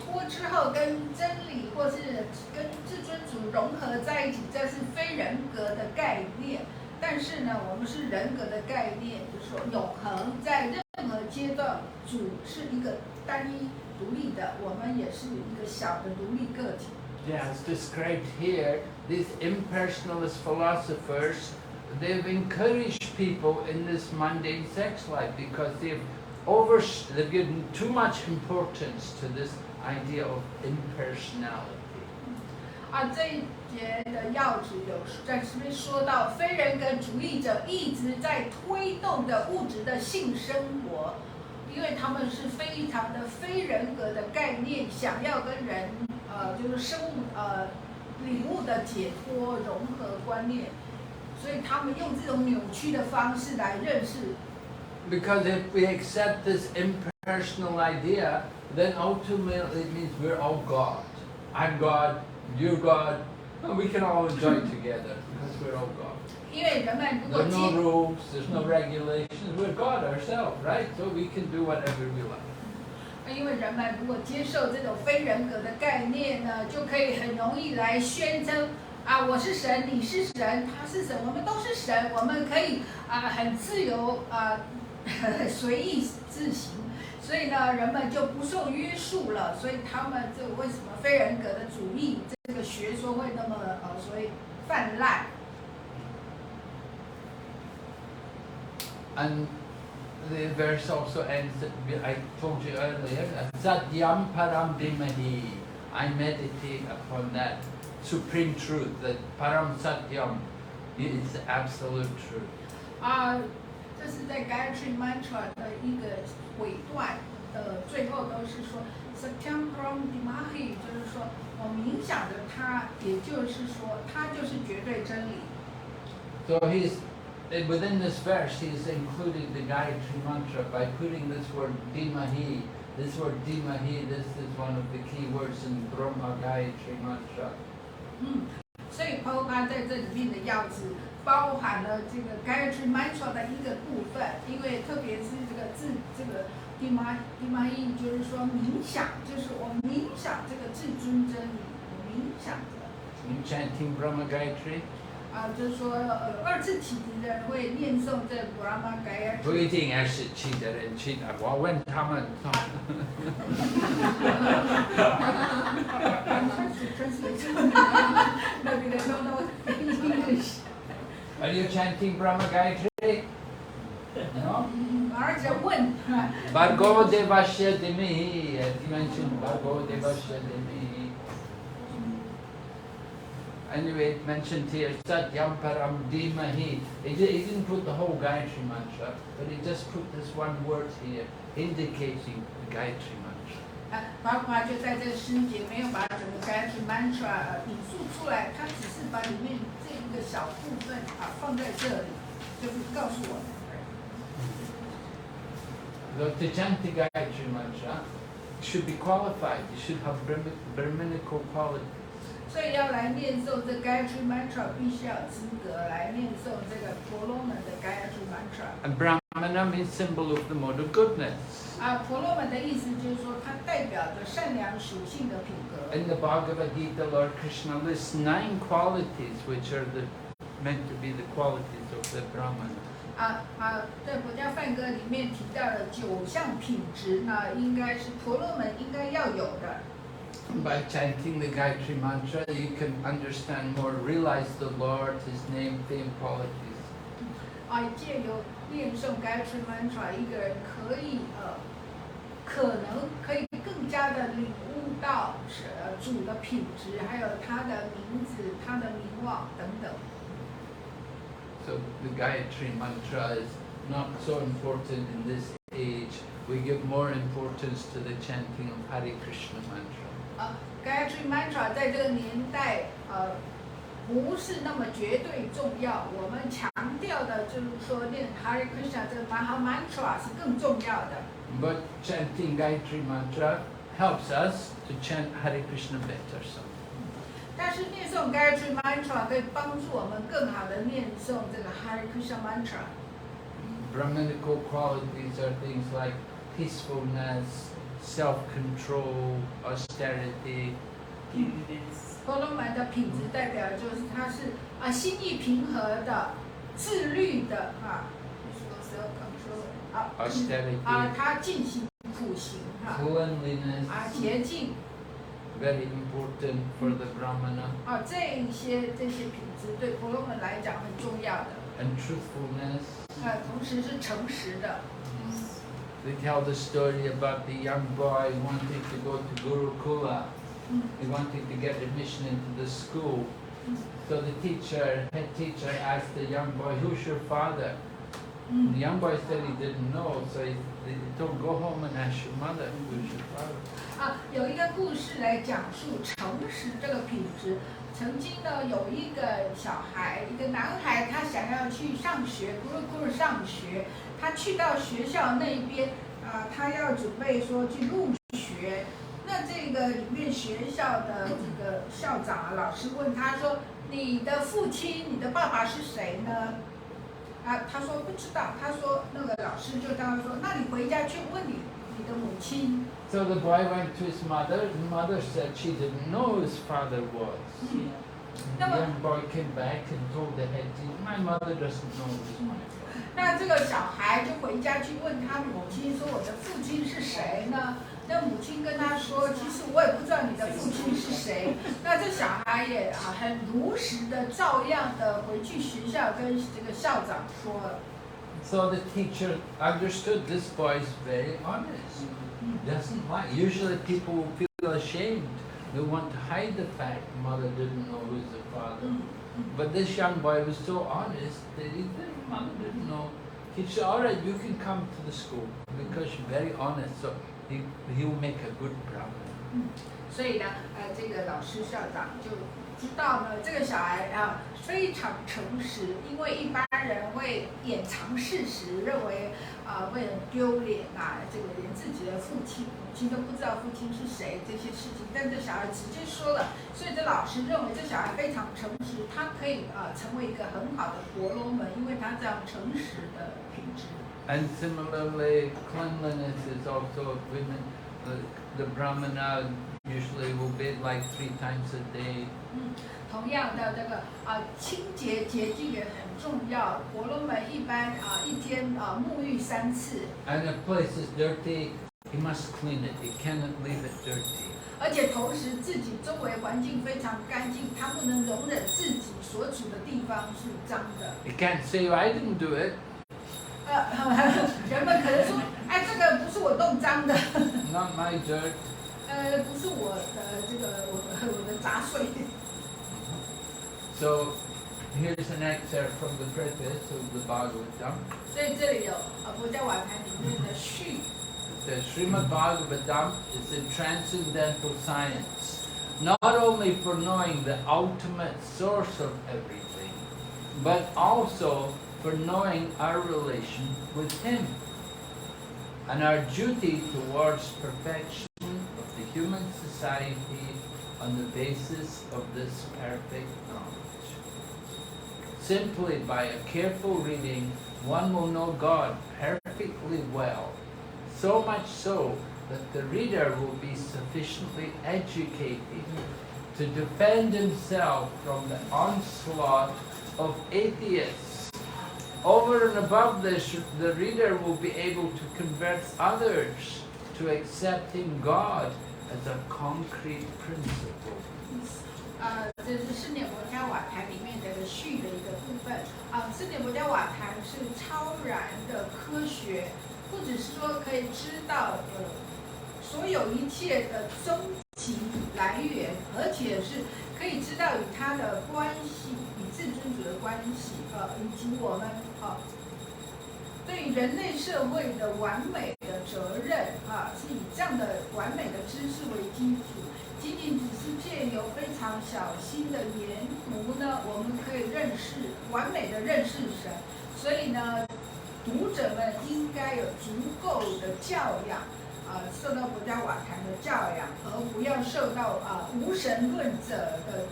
脱之后，跟真理或是跟至尊主融合在一起，这是非人格的概念。但是呢，我们是人格的概念，就是说永恒，在任何阶段，主是一个单一独立的，我们也是一个小的独立个体。Yeah, it's described here. These impersonalist philosophers, they've encouraged people in this mundane sex life because they've given too much importance to this idea of impersonality. 这一节的要旨有在这边说到，非人格主义者一直在推动的物质的性生活，因为他们是非常的非人格的概念，想要跟人就是领悟的解脱融合观念，所以他们用这种扭曲的方式来认识。Because if we accept this impersonal idea, then ultimately it means we're all God. I'm God. You're God, and we can all enjoy together because we're all God. 因为人们如果 There's no rules, there's no regulations. We're God ourselves, right? So we can do whatever we like. 因为人们如果接受这种非人格的概念呢，就可以很容易来宣称我是神，你是神，他是神，我们都是神，我们可以很自由随意自行。所以呢，人们就不受约束了，所以他们这为什么非人格的主义这个学说会那么所谓泛滥？ And the verse also ends, I told you earlier, Satyam Param Dhimahi. I meditate upon that supreme truth, that Param Satyam is absolute truth. 这是在 Gayatri Mantra 的一个尾段的最后都是说 Satyam Param Dhimahi， 就是说我冥想着它，也就是说它就是绝对真理。 So within this verse, he's included the Gayatri Mantra by putting this word Dhimahi. This word Dhimahi, this is one of the key words in Brahma Gayatri Mantra. 所以 Prabhupada 在这里面的要旨包含了这个 Gayatri Mantra 的一个部分，因为特别是这个字这个 Dimayi 就是说冥想，就是我冥想这个至尊真理，我冥想着。In chanting Brahma Gayatri? 就是说二次起的人会念诵这 Brahma Gayatri。不一定要是气的人气的，我问他们。Maybe they don't know English. Are you chanting Brahma Gayatri? No? 而且问 Bhargava Devasya Dimihi, as you mentioned, Bhargava Devasya Dimihi. Anyway, it mentioned here, Satyam Param Dhimahi. He didn't put the whole Gayatri Mantra, but he just put this one word here, indicating the Gayatri Mantra. 包括就在这个诗节没有把整个 Gayatri Mantra 引述出来，他只是把里面这一个小部分放在这里，就是告诉我们。To chant the Gayatri Mantra, you should be qualified, you should have Brahminical qualities. 所以要来念诵这 Gayatri Mantra 必须要有资格来念诵这个婆罗门的 Gayatri Mantra。 And Brahmana means symbol of the mode of goodness. 婆罗门的意思就是说，它代表着善良属性的品格。 In the Bhagavad Gita, Lord Krishna lists 9 qualities which are meant to be the qualities of the Brahmana. 在佛家梵歌里面提到的9项品质呢，应该是婆罗门应该要有的。 By chanting the Gayatri Mantra, you can understand more, realize the Lord, His name, fame, qualities. 借由念诵 Gayatri Mantra， 一个人可能可以更加的领悟到主的品质，还有他的名字、他的名望等等。 So the Gayatri Mantra is not so important in this age. We give more importance to the chanting of Hare Krishna Mantra. Gayatri Mantra 在这个年代不是那么绝对重要，我们强调的就是说念 Hare Krishna 这个 Maha Mantra 是更重要的。 But chanting Gayatri Mantra helps us to chant Hare Krishna better. So. 但是念诵 Gayatri Mantra 可以帮助我们更好的念诵这个 Hare Krishna Mantra。 Brahminical qualities are things like peacefulness, self-control, austerity. 婆罗门的品质代表就是他是心意平和的、自律的austerity, 他进行苦行cleanliness, 洁净。 very important for the Brahmana. 这些品质对婆罗门来讲很重要的。 And truthfulness. 同时是诚实的。 They tell the story about the young boy wanting to go to Gurukula. He wanted to get admission into the school. So the head teacher asked the young boy, "Who's your father?" The young boy said he didn't know, so they told, "Go home and ask your mother, who's your father?" 有一个故事来讲述诚实这个品质。曾经呢，有一个小孩，一个男孩，他想要去上学，Gurukula上学。他去到学校那边，他要准备说去入学。那这个里面学校的这个校长老师问他说：“你的父亲，你的爸爸是谁呢？”他说不知道。他说那个老师就跟他说：“那你回家去问你的母亲。” So the boy went to his mother. The mother said she didn't know who his father was. The young boy came back and told the head teacher, "My mother doesn't know who is my father." 那这个小孩就回家去问他母亲说：“我的父亲是谁呢？”那母亲跟他说：“其实我也不知道你的父亲是谁。”那这小孩也很如实的照样的回去学校跟这个校长说了。 So the teacher understood this boy is very honest. He doesn't lie. Usually people feel ashamed. They want to hide the fact mother didn't know who's the father. But this young boy was so honest that mother didn't know. He said, "All right, you can come to the school because you're very honest. So he will make a good Brahmin." 所以呢，这个老师校长就知道呢，这个小孩非常诚实，因为一般人会掩藏事实，认为会很丢脸这个连自己的父亲、母亲都不知道父亲是谁这些事情，但这小孩直接说了，所以这老师认为这小孩非常诚实，他可以成为一个很好的婆罗门，因为他这样诚实的品质。And similarly, cleanliness is also women. The Brahmana usually will bathe like 3 times a day. 同样的这个清洁洁净也很重要。婆罗门一般一天沐浴3次。And if a place is dirty, he must clean it. He cannot leave it dirty. 而且同时自己周围环境非常干净，他不能容忍自己所处的地方是脏的。He can't say, "I didn't do it." 人们可能说，哎，这个不是我弄脏的。Not my dirt. 不是我的这个我的杂碎。So here's an excerpt from the preface of the Bhagavatam. 所以这里有佛教瓦坛里面的序。It says Srimad-Bhagavatam is a transcendental science, not only for knowing the ultimate source of everything, but also for knowing our relation with Him and our duty towards perfection of the human society on the basis of this perfect knowledge. Simply by a careful reading, one will know God perfectly well, so much so that the reader will be sufficiently educated to defend himself from the onslaught of atheists. Over and above this, the reader will be able to converse others to accepting God as a concrete principle. 这是四念佛教瓦坛里面的序的一个部分。四念佛教瓦坛是超然的科学，不只是说可以知道所有一切的终极来源，而且是可以知道与它的关系，与至尊主的关系，以及我们对于人类社会的完美的责任是以这样的完美的知识为基础。仅仅只是借由非常小心的研读呢，我们可以完美的认识神。所以呢，读者们应该有足够的教养，受到佛教瓦坛的教养，而不要受到无神论者的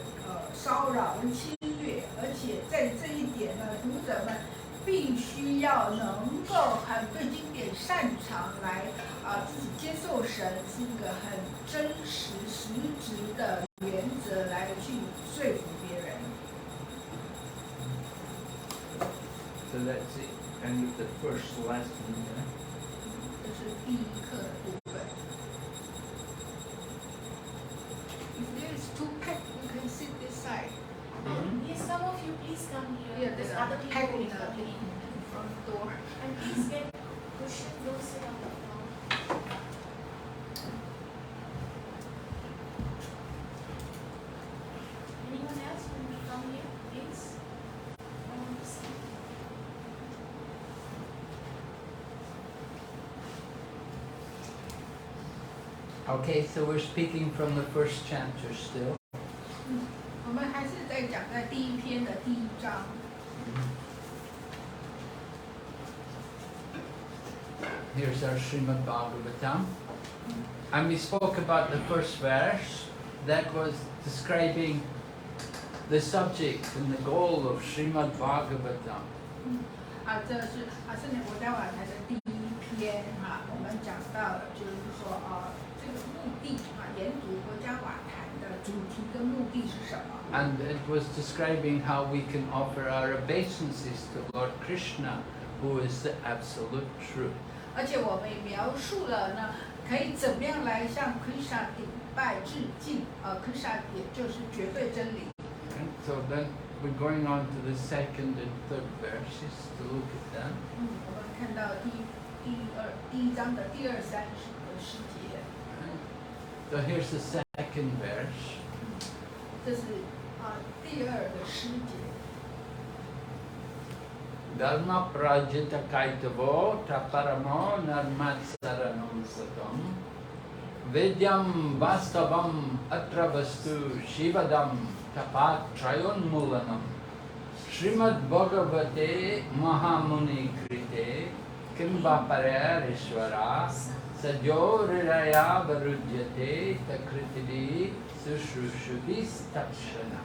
骚扰跟侵略。而且在这一点呢，读者们必须要能够很对经典擅长来自己接受神是一个很真实实质的原则来去说服别人。So that's it. Kind of the first lesson there. 这是第一课的部分。If there is too packed, you can sit this side. Yes, some of you please come here. Yeah, There's there are other people packing will come in. front door. And please get cushion, don't sit on the floor. Anyone else when we come here, please? I want to see. Okay, so we're speaking from the first chapter still. 我们还是在讲在第一篇的第一章。Here's our Srimad-Bhagavatam. And we spoke about the first verse that was describing the subject and the goal of Srimad-Bhagavatam. 这是圣典佛教瓦坛的第一篇我们讲到了，就是说这个目的研读佛教瓦坛的主题跟目的是什么？ And it was describing how we can offer our obeisances to Lord Krishna, who is the absolute truth. 而且我们也描述了呢，可以怎么样来向 Krishna 顶拜致敬，Krishna 也就是绝对真理。 Okay, so then we're going on to the second and third verses to look at them. 我们看到第一章的第二、三十个诗节。 So here's the second verse. 这是第二个诗节。 Dharma prajita kaitavo taparamo narmatsaranam satam Vidyam vastavam atravastu shivadam tapat trayonmulanam Srimad-Bhagavate Mahamuni Krite Kimbaparayarishvara Sadyoriraya Varujyate Takritivi Sushrushuvis Takshana.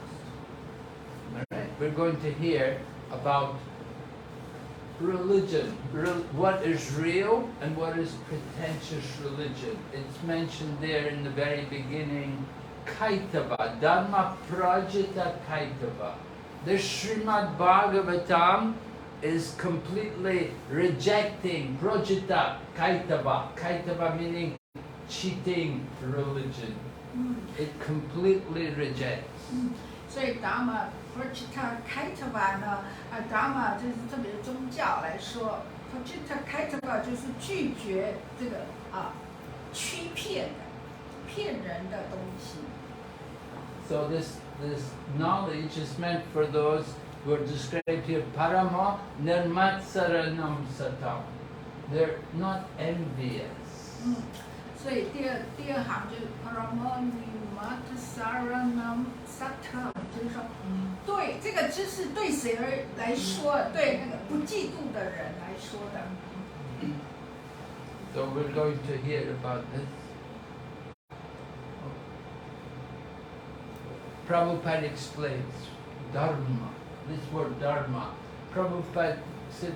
Alright, we're going to hear about religion, what is real and what is pretentious religion. It's mentioned there in the very beginning, Kaitava, Dharma Prajita Kaitava. The Srimad-Bhagavatam is completely rejecting Prajita Kaitava. Kaitava meaning cheating religion. It completely rejects. 所以达玛 Prajita Kaitava 呢，达玛就是特别宗教来说 ，Prajita Kaitava 就是拒绝这个欺骗的、骗人的东西。So this knowledge is meant for those who are described here, Parama Nirmatsaranam Satam. They're not envious. 所以第二行就是 Paramanimatsaranam Satam， 就是说，对这个知识对谁来说，对那个不嫉妒的人来说的。So we're going to hear about this. Prabhupada explains Dharma, this word Dharma. Prabhupada said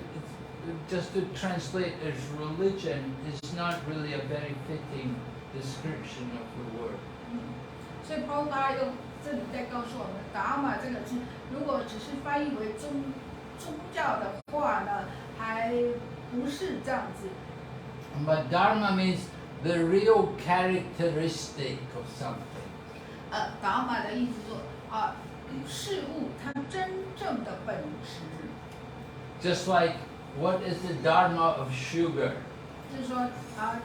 just to translate as religion is not really a very fitting description of the word. 所以 Prabhupada 用这里在告诉我们，达玛这个字，如果只是翻译为宗教的话呢，还不是这样子。But Dharma means the real characteristic of something. 达玛的意思说事物它真正的本质。Just like what is the Dharma of sugar? 就是说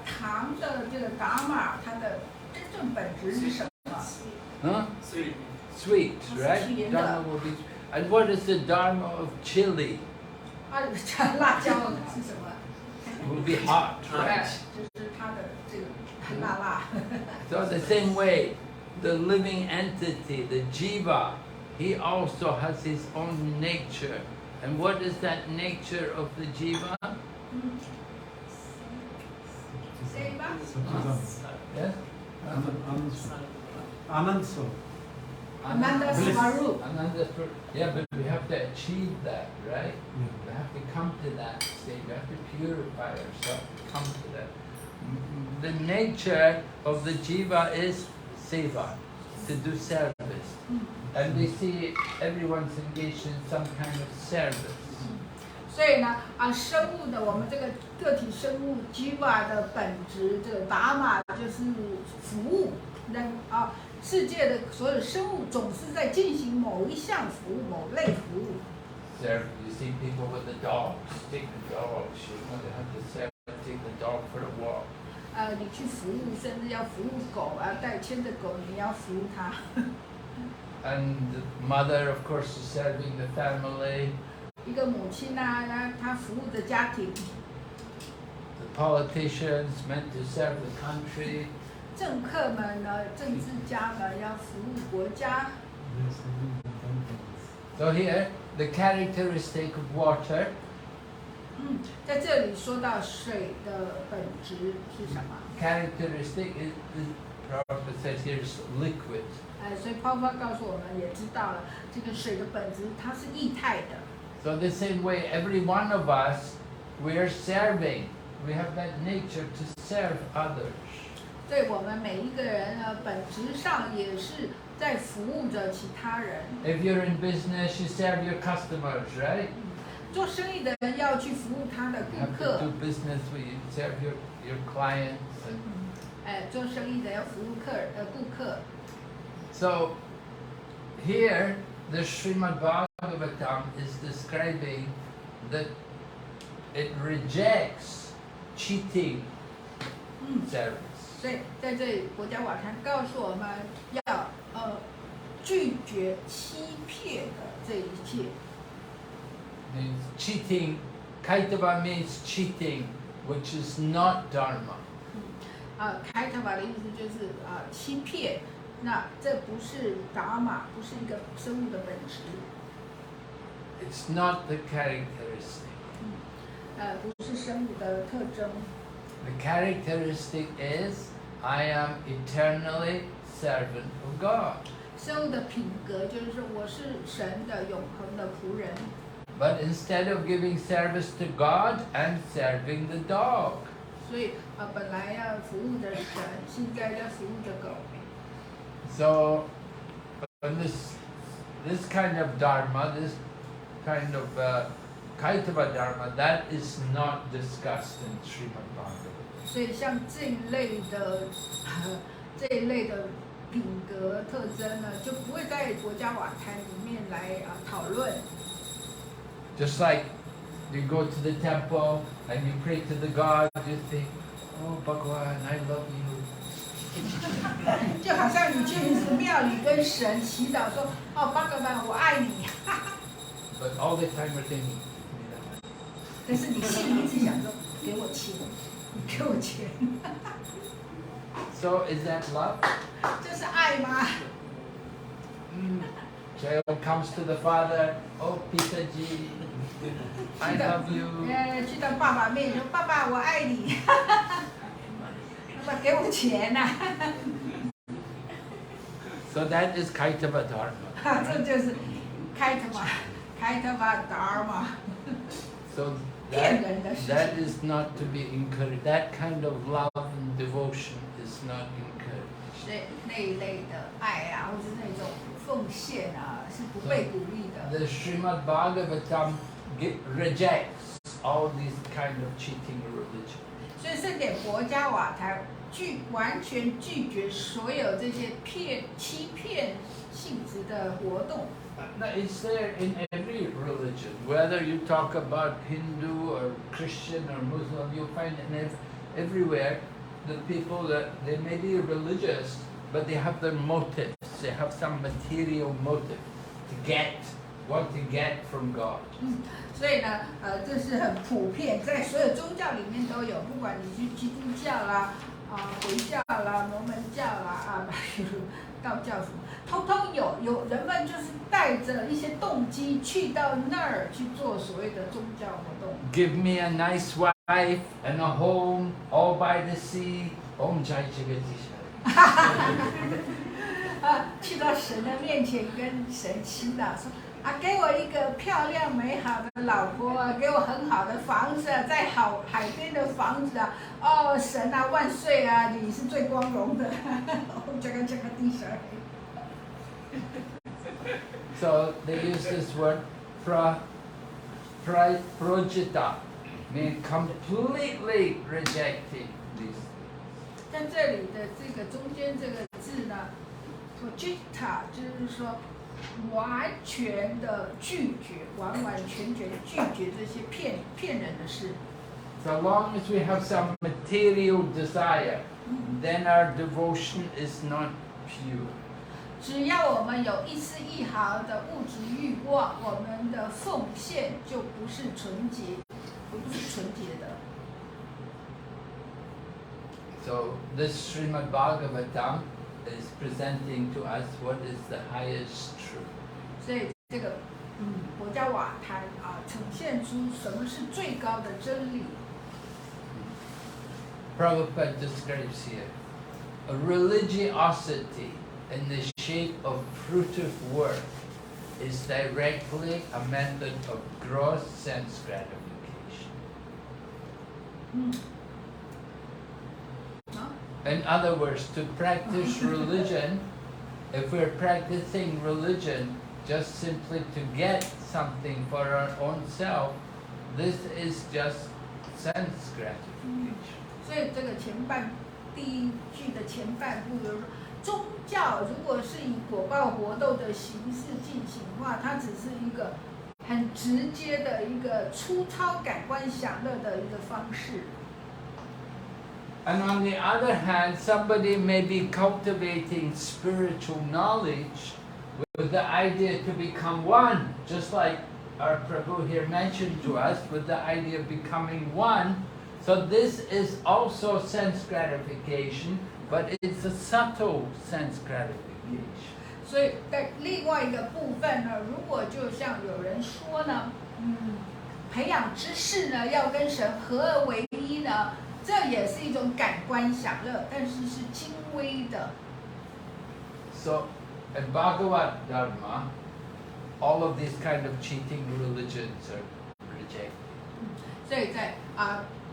糖的这个达玛，它的真正本质是什么？ Huh? Sweet. Sweet, right? Dharma will be. And what is the Dharma of chili? 辣椒是什么？ It will be hot, right? 就是它的这个很辣。So the same way, the living entity, the jiva, he also has his own nature. And what is that nature of the jiva? Yes? Ananso. Ananda Swarup. Ananda Swarup. Yeah, but we have to achieve that, right? We have to come to that state. We have to purify ourselves to come to that. The nature of the jiva is seva, to do service. And we see everyone's engaged in some kind of service. 所以呢，生物的我们这个个体生物 jiva 的本质，这个达玛就是服务。世界的所有生物总是在进行某一项服务、某类服务。Serve. You see people with the dogs, take the dogs. You know, they have to serve, take the dog for a walk. 你去服务，甚至要服务狗牵着狗，你要服务它。And the mother, of course, is serving the family. 一个母亲她服务的家庭。The politicians meant to serve the country. 政客们呢，政治家们要服务国家。So here, the characteristic of water. 在这里说到水的本质是什么？ Characteristic is, Prabhupada says here, is liquid. 所以泡泡告诉我们也知道了，这个水的本质它是液态的。So the same way, every one of us, we are serving. We have that nature to serve others. 对我们每一个人呢，本质上也是在服务着其他人。 If you're in business, you serve your customers, right? 做生意的人要去服务他的 You 顾 have 客 to do business where you serve your clients. And 做生意的要服务顾客。 so here, the Srimad-Bhagavatam is describing that it rejects cheating service. 所以在这里，国家瓦坛告诉我们要拒绝欺骗的这一切。 Means cheating, Kaitava means cheating, which is not Dharma. 开头法的意思就是欺骗，那这不是达玛，不是一个生物的本质。 It's not the characteristic. 不是生物的特征。 The characteristic is I am eternally servant of God. 生物的品格就是说，我是神的永恒的仆人。 But instead of giving service to God, I'm serving the dog. 所以本来要服务的神，现在要服务的狗。 So, when this kind of dharma, this kind of Kaitava dharma, that is not discussed in Srimad-Bhagavatam. 所以像这一类的品格特征呢，就不会在国家瓦坛里面来讨论。 Just like you go to the temple and you pray to the God, you think, oh Bhagwan, I love you. 就好像你去庙里跟神祈祷说，哦，巴格曼，我爱你。 But all the time we're thinking, 但是你心里一直想说，给我钱，你给我钱。 so is that love? 这是爱吗？ Child comes to the father, oh Pitaji, I love you. 去到爸爸面前说，爸爸，我爱你。爸爸给我钱呐、 So that is Kaitava dharma. 这就是开特玛，开特玛达尔玛。 So 骗人的事情。 that is not to be encouraged. That kind of love and devotion is not encouraged. 所以那一类的爱啊，或是那种奉献啊，是不被鼓励的。 The Srimad-Bhagavatam rejects all these kind of cheating religion. 所以圣典国家瓦坛完全拒绝所有这些欺骗性质的活动。 Now, it's there in every religion. Whether you talk about Hindu or Christian or Muslim, you'll find it everywhere. The people that they may be religious, but they have their motives. They have some material motive want to get from God. 所以呢，这是很普遍，在所有宗教里面都有，不管你是基督教啦、回教啦、摩门教啦、道教什么，通通有人们就是带着一些动机去到那儿去做所谓的宗教活动。 Give me a nice wife and a home all by the sea. Om Jai Jagadisha. 去到神的面前跟神祈祷说。 给我一个漂亮美好的老婆啊，给我很好的房子啊，在海边的房子啊，哦，神啊，万岁啊，你是最光荣的。这个地神。So they use this word projita, meaning completely rejecting these. 但这里的这个中间这个字呢 ，projita 就是说。 完全的拒绝，完全拒绝这些骗人的事。 So long as we have some material desire, then our devotion is not pure. 只要我们有一丝一毫的物质欲望，我们的奉献就不是纯洁，不是纯洁的。 So this Srimad-Bhagavatam is presenting to us what is the highest truth. 所以这个国家瓦坛呈现出什么是最高的真理。 Prabhupada describes here a religiosity in the shape of fruitive work is directly a method of gross sense gratification. In other words, to practice religion, if we're practicing religion just simply to get something for our own self, this is just sense gratification. 所以这个第一句的前半部就是说，宗教如果是以果报活动的形式进行的话，它只是一个很直接的一个粗糙感官享乐的一个方式。 And on the other hand, somebody may be cultivating spiritual knowledge with the idea to become one, just like our Prabhu here mentioned to us, with the idea of becoming one. So this is also sense gratification, but it's a subtle sense gratification. 所以在另外一个部分呢，如果就像有人说呢，培养知识呢，要跟神合而为一呢，这也是一种感官享乐，但是是轻微的。So, in Bhagavad Dharma, all of these kind of cheating religions are rejected. 所以在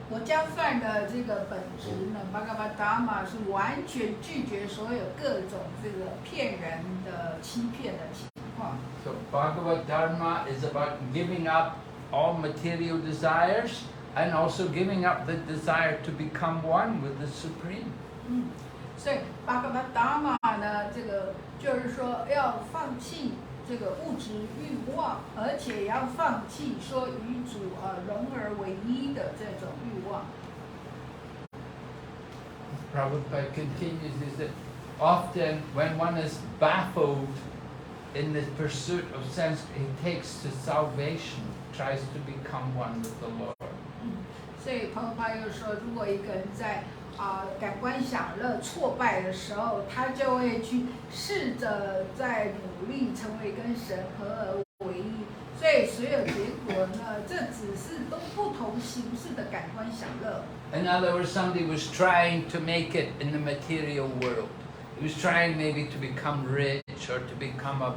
佛家饭的这个本质呢，Bhagavad-Dharma 是完全拒绝所有各种这个骗人的、欺骗的情况。So Bhagavad Dharma is about giving up all material desires and also giving up the desire to become one with the Supreme. 所以 Bhagavad-Dharma 呢，这个就是说要放弃这个物质欲望，而且也要放弃说与主融而为一的这种欲望。Prabhupada continues is that often when one is baffled in the pursuit of sense, he takes to salvation, tries to become one with the Lord. 所以Prabhupada又说，如果一个人在感官享乐挫败的时候，他就会去试着在努力成为跟神合而为一。所以所有结果呢，这只是都不同形式的感官享乐。In other words, somebody was trying to make it in the material world. He was trying maybe to become rich or to become a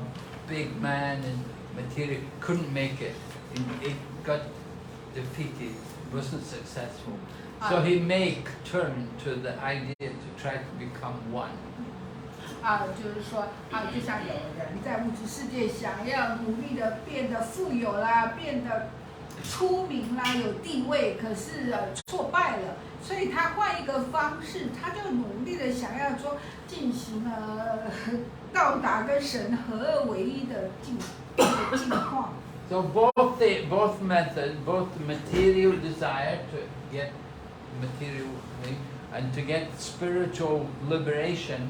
big man in material. Couldn't make it. He got defeated. Wasn't successful. So he may turn to the idea to try to become one. 就是说就像有人在物质世界想要努力的变得富有啦，变得出名啦，有地位，可是挫败了，所以他换一个方式，他就努力的想要说进行到达跟神合而为一的境况。So both methods, both material desire to get material thing and to get spiritual liberation,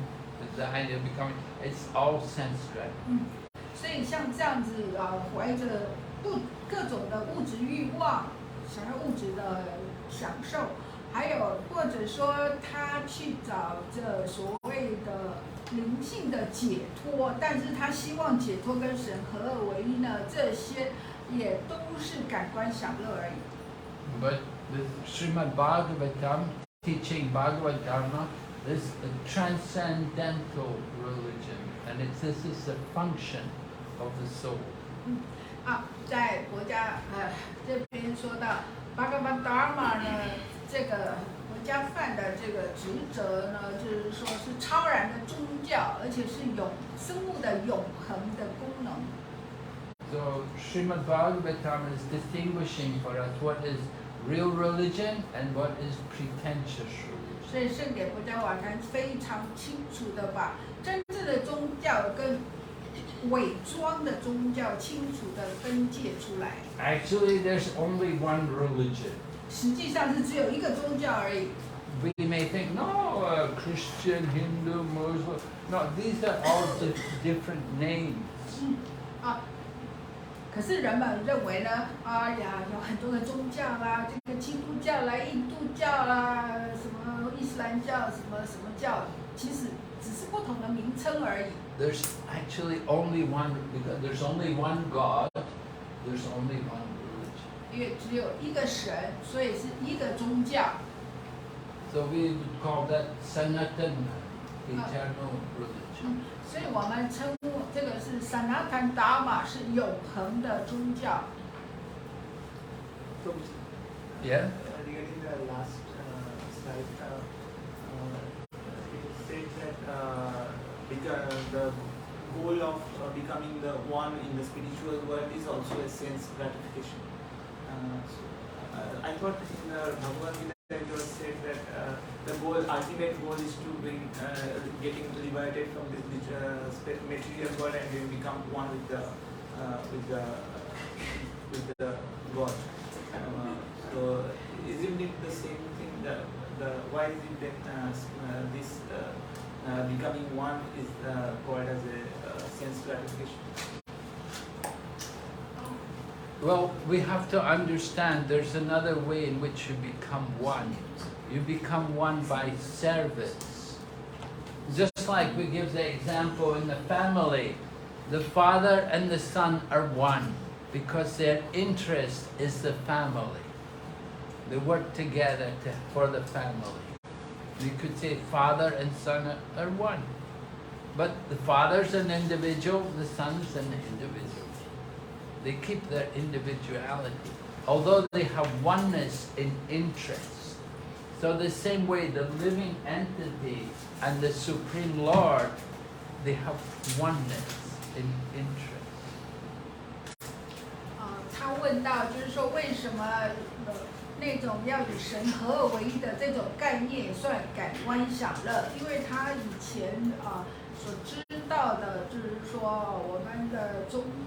the idea of becoming, it's all sense gratification. 所以像这样子怀着各种的物质欲望，想要物质的享受，还有或者说他去找这所谓的灵性的解脱，但是他希望解脱跟神合而为一呢，这些也都是感官享乐而已。But the Srimad-Bhagavatam teaching Bhagavad Dharma is a transcendental religion, and this is a function of the soul. 在国家这边说到 Bhagavad-Dharma 呢，这个国家饭的这个职责呢，就是说是超然的宗教，而且是生物的永恒的功能。So Srimad-Bhagavatam is distinguishing for us what is real religion and what is pretentious religion. 所以圣典国家瓦坛非常清楚的把真正的宗教跟伪装的宗教清楚的分界出来。Actually, there's only one religion. 实际上是只有一个宗教而已。We may think, no, Christian, Hindu, Muslim. No, these are all different names. 可是人们认为呢，有很多的宗教啦，这个基督教啦、印度教啦、什么伊斯兰教、什么教，其实只是不同的名称而已。There's actually only one, because there's only one God, there's only one religion. 因为只有一个神，所以是一个宗教。So we would call that Sanatana, eternal religion. 所以我们称呼这个是 Sanatana Dharma， 是永恒的宗教。Yeah? Regarding the last slide, it said that the goal of becoming the one in the spiritual world is also a sense gratification. I thought in the Bhagavad Gita it was said that the ultimate goal is to bring getting liberated from this material world and then become one with the God. So isn't it the same thing? Why is it that this becoming one is called as a sense gratification? Well, we have to understand there's another way in which you become one. You become one by service. Just like we give the example in the family, the father and the son are one because their interest is the family. They work together for the family. You could say father and son are one. But the father's an individual, the son's an individual. They keep their individuality, although they have oneness in interest. So the same way the living entity and the Supreme Lord, they have oneness in interest. 他问到就是说为什么那种要与神合而为一的这种概念也算感官享乐？因为他以前所知道的就是说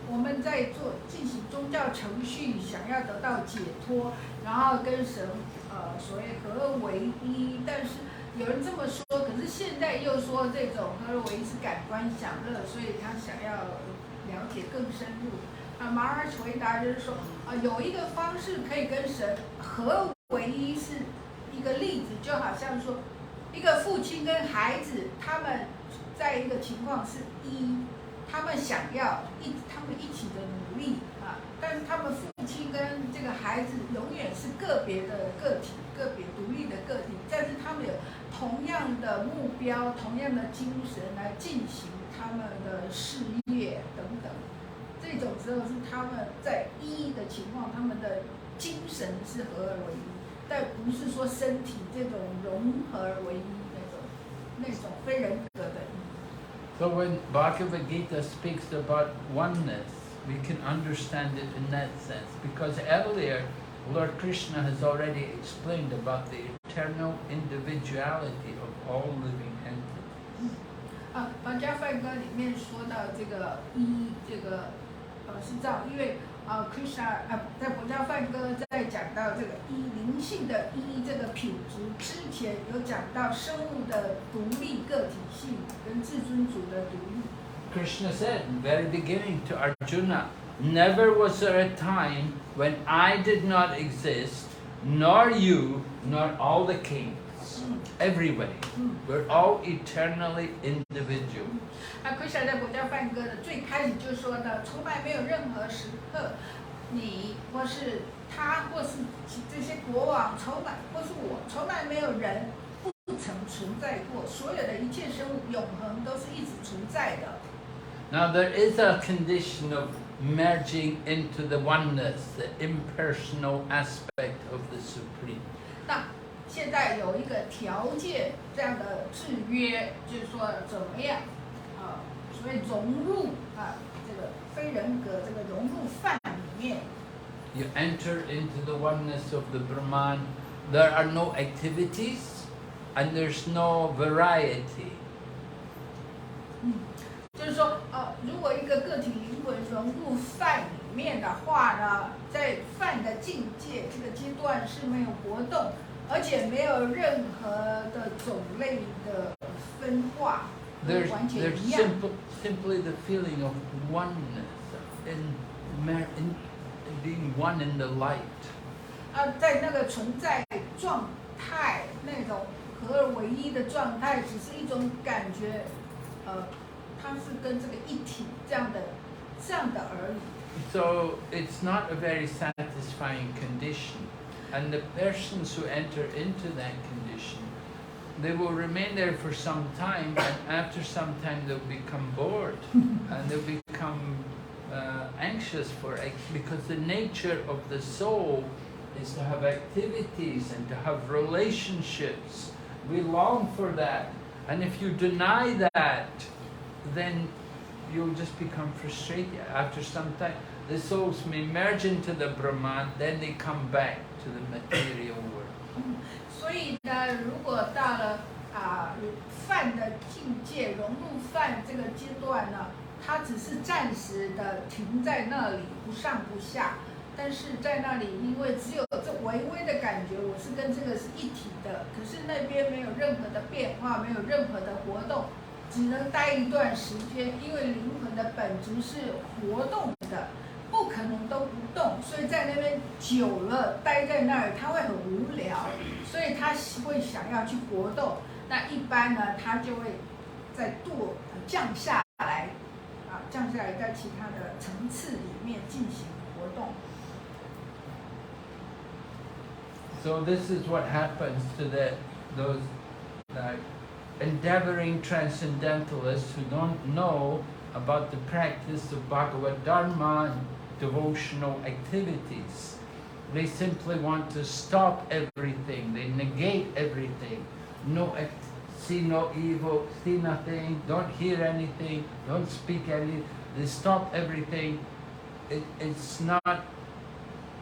我们在进行宗教程序，想要得到解脱，然后跟神所谓合而为一。但是有人这么说，可是现在又说这种合而为一是感官享乐，所以他想要了解更深入。马尔回答就是说，有一个方式可以跟神合为一，是一个例子，就好像说，一个父亲跟孩子，他们在一个情况是一，他们想要他们一起的努力但是他们父亲跟这个孩子永远是个别的个体，个别独立的个体，但是他们有同样的目标，同样的精神来进行他们的事业等等。这种时候是他们在一的情况，他们的精神是合而为一，但不是说身体这种融合而为一那种非人格的一。So when Bhagavad Gita speaks about oneness, we can understand it in that sense, because earlier Lord Krishna has already explained about the eternal individuality of all living entities. 《加梵歌》里面说到这个一，这个是这样，因为Krishna 在《佛教梵歌》在讲到这个一灵性的一这个品质之前，有讲到生物的独立个体性跟至尊主的独立。Krishna said in the very beginning to Arjuna, "Never was there a time when I did not exist, nor you, nor all the kings." Everybody. We're all eternally individual. Krishna 在《佛教梵歌》的最开始就说呢，从来没有任何时刻，你或是他或是这些国王，或是我，从来没有人不曾存在过。所有的一切生物永恒都是一直存在的。Now there is a condition of merging into the oneness, the impersonal aspect of the Supreme. 那现在有一个条件，这样的制约，就是说怎么样，所谓融入这个非人格这个融入范里面。You enter into the oneness of the Brahman. There are no activities, and there's no variety. 就是说，如果一个个体灵魂融入范里面的话呢，在范的境界这个阶段是没有活动，而且没有任何的种类的分化，完全一样。There's simply the feeling of oneness in being one in the light. 在那个存在状态，那种合而为一的状态，只是一种感觉，它是跟这个一体这样的而已。So it's not a very satisfying condition, and the persons who enter into that condition, they will remain there for some time, and after some time they'll become bored, and they'll become anxious for it, because the nature of the soul is to have activities and to have relationships. We long for that, and if you deny that, then you'll just become frustrated. After some time, the souls may merge into the Brahman, then they come back to the material world. 所以呢，如果到了梵的境界，融入梵这个阶段呢，它只是暂时的停在那里，不上不下。但是在那里，因为只有这微微的感觉，我是跟这个是一体的，可是那边没有任何的变化，没有任何的活动，只能待一段时间，因为灵魂的本质是活动的，不可能都不动，所以在那边久了，待在那儿，他会很无聊，所以他会想要去活动。那一般呢，他就会再降下来，降下来在其他的层次里面进行活动。So this is what happens to those endeavoring transcendentalists who don't know about the practice of Bhagavad Dharma and devotional activities. They simply want to stop everything. They negate everything. See no evil, see nothing, don't hear anything, don't speak anything. They stop everything. It's not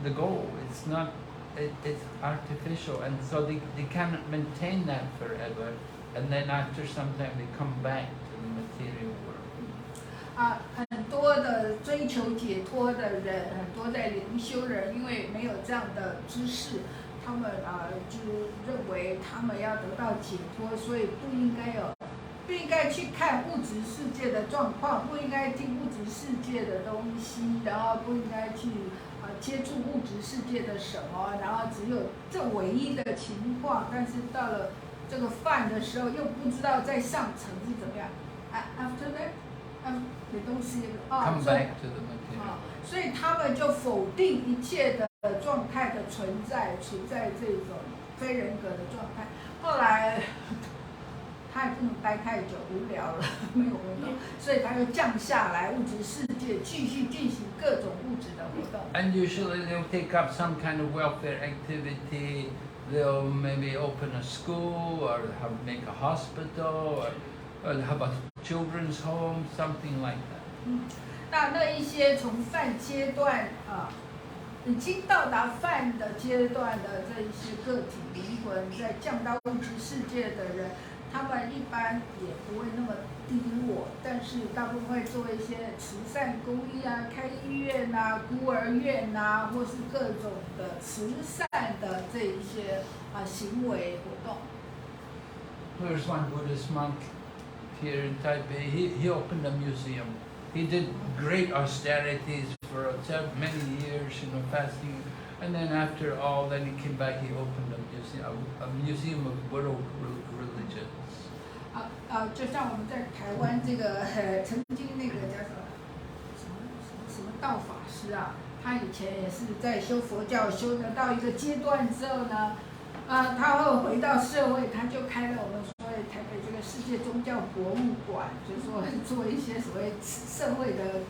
the goal. It's not. It's artificial, and so they cannot maintain that forever. And then after some time, they come back to the material world. 很多的追求解脱的人，很多的灵修人，因为没有这样的知识，他们就认为他们要得到解脱，所以不应该去看物质世界的状况，不应该听物质世界的东西，然后不应该去接触物质世界的什么，然后只有这唯一的情况，但是到了这个饭的时候，又不知道在上层是怎么样。After that, they don't see it. Come back to the material. 所以他们就否定一切的状态的存在这种非人格的状态。后来他也不能待太久，无聊了，没有活动，所以他就降下来物质世界，继续进行各种物质的活动。And usually they'll take up some kind of welfare activity. They'll maybe open a school or make a hospital or have a children's home, something like that. 那一些从饭阶段已经到达饭的阶段的这一些个体灵魂，在降到物质世界的人，他们一般也不会那么低落，但是大部分会做一些慈善公益开医院孤儿院或是各种的慈善的这一些行为活动。There's one Buddhist monk here in Taipei. He opened a museum. He did great austerities for many years, fasting. And then after all, then he came back, he opened a museum of world religions. 就像我们在台湾这个曾经那个叫什么道法师他以前也是在修佛教，修得到一个阶段之后呢，他会回到社会，他就开了我们所谓台北这个世界宗教博物馆，就是说做一些所谓社会的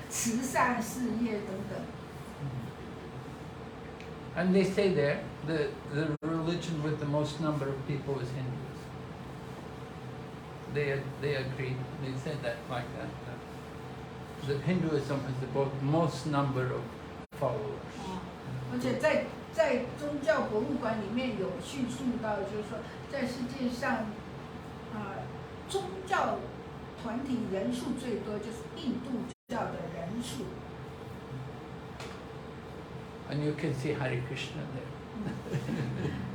慈善事业等等。And they say there, the religion with the most number of people is Hindus. They agree. They said that like that. The Hinduism is the most number of followers. 而且在宗教博物馆里面有叙述到，就是说在世界上宗教团体人数最多就是印度教的人数。And you can see Hare Krishna there.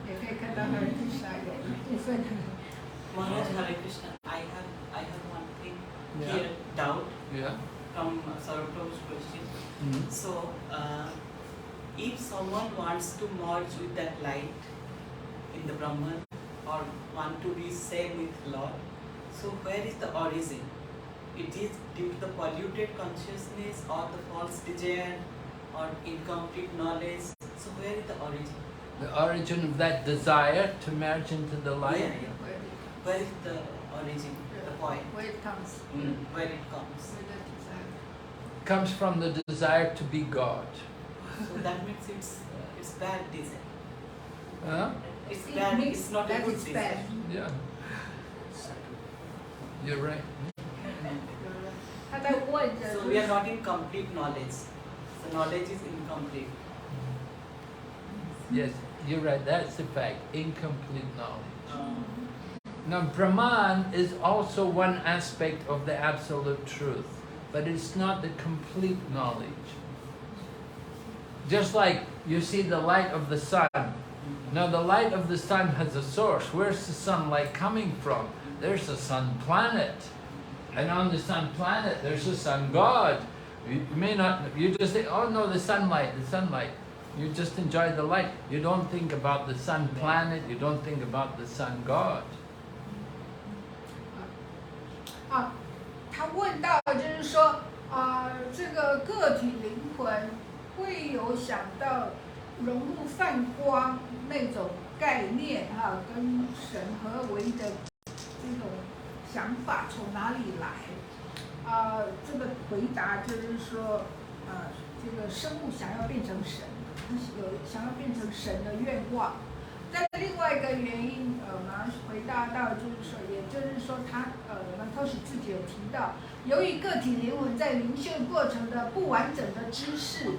也可以看到 Hare Krishna 有一部分。Maharaj Hare Krishna, I have one thing here, doubt from Sarup's question. Mm-hmm. So, if someone wants to merge with that light in the Brahman or want to be same with Lord, so where is the origin? It is due to the polluted consciousness or the false desire or incomplete knowledge. So where is the origin? The origin of that desire to merge into the light. Yeah. Where is the origin, the point? Where it comes. Where it comes. Comes from the desire to be God. So that means it's bad desire. Huh? It's bad. It's not a good desire. Yeah. You're right. So we are not in complete knowledge. So knowledge is incomplete. Yes, you're right. That's the fact. Incomplete knowledge. Now, Brahman is also one aspect of the absolute truth, but it's not the complete knowledge. Just like you see the light of the sun. Now, the light of the sun has a source. Where's the sunlight coming from? There's a sun planet. And on the sun planet, there's a sun god. You may not, you just say, oh no, the sunlight. You just enjoy the light. You don't think about the sun planet. You don't think about the sun god. 他问到就是说这个个体灵魂会有想到融入泛光那种概念跟神合为的这种想法从哪里来？这个回答就是说，这个生物想要变成神，有想要变成神的愿望。在另外一个原因，马上回答到就是说，也就是说他Mantoshi自己有提到，由于个体灵魂在灵修过程的不完整的知识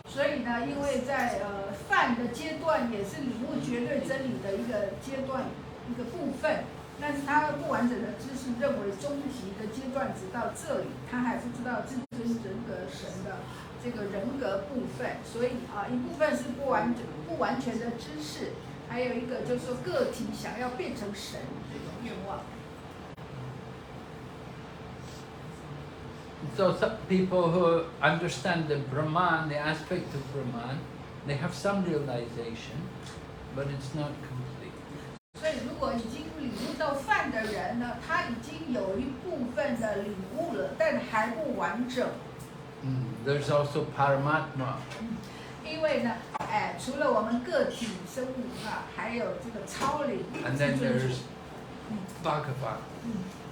所以呢，因为在泛的阶段也是领悟绝对真理的一个阶段一个部分，但是他不完整的知识认为终极的阶段只到这里，他还不知道至尊人格神的这个人格部分，所以一部分是不完全的知识，还有一个就是说个体想要变成神这种愿望。So some people who understand the Brahman, the aspect of Brahman, they have some realization, but it's not complete. 所以如果已经领悟到泛的人呢，他已经有一部分的领悟了，但还不完整。There's also Paramatma. 因为呢，除了我们个体生物还有这个超灵。And then there's Bhagavatam.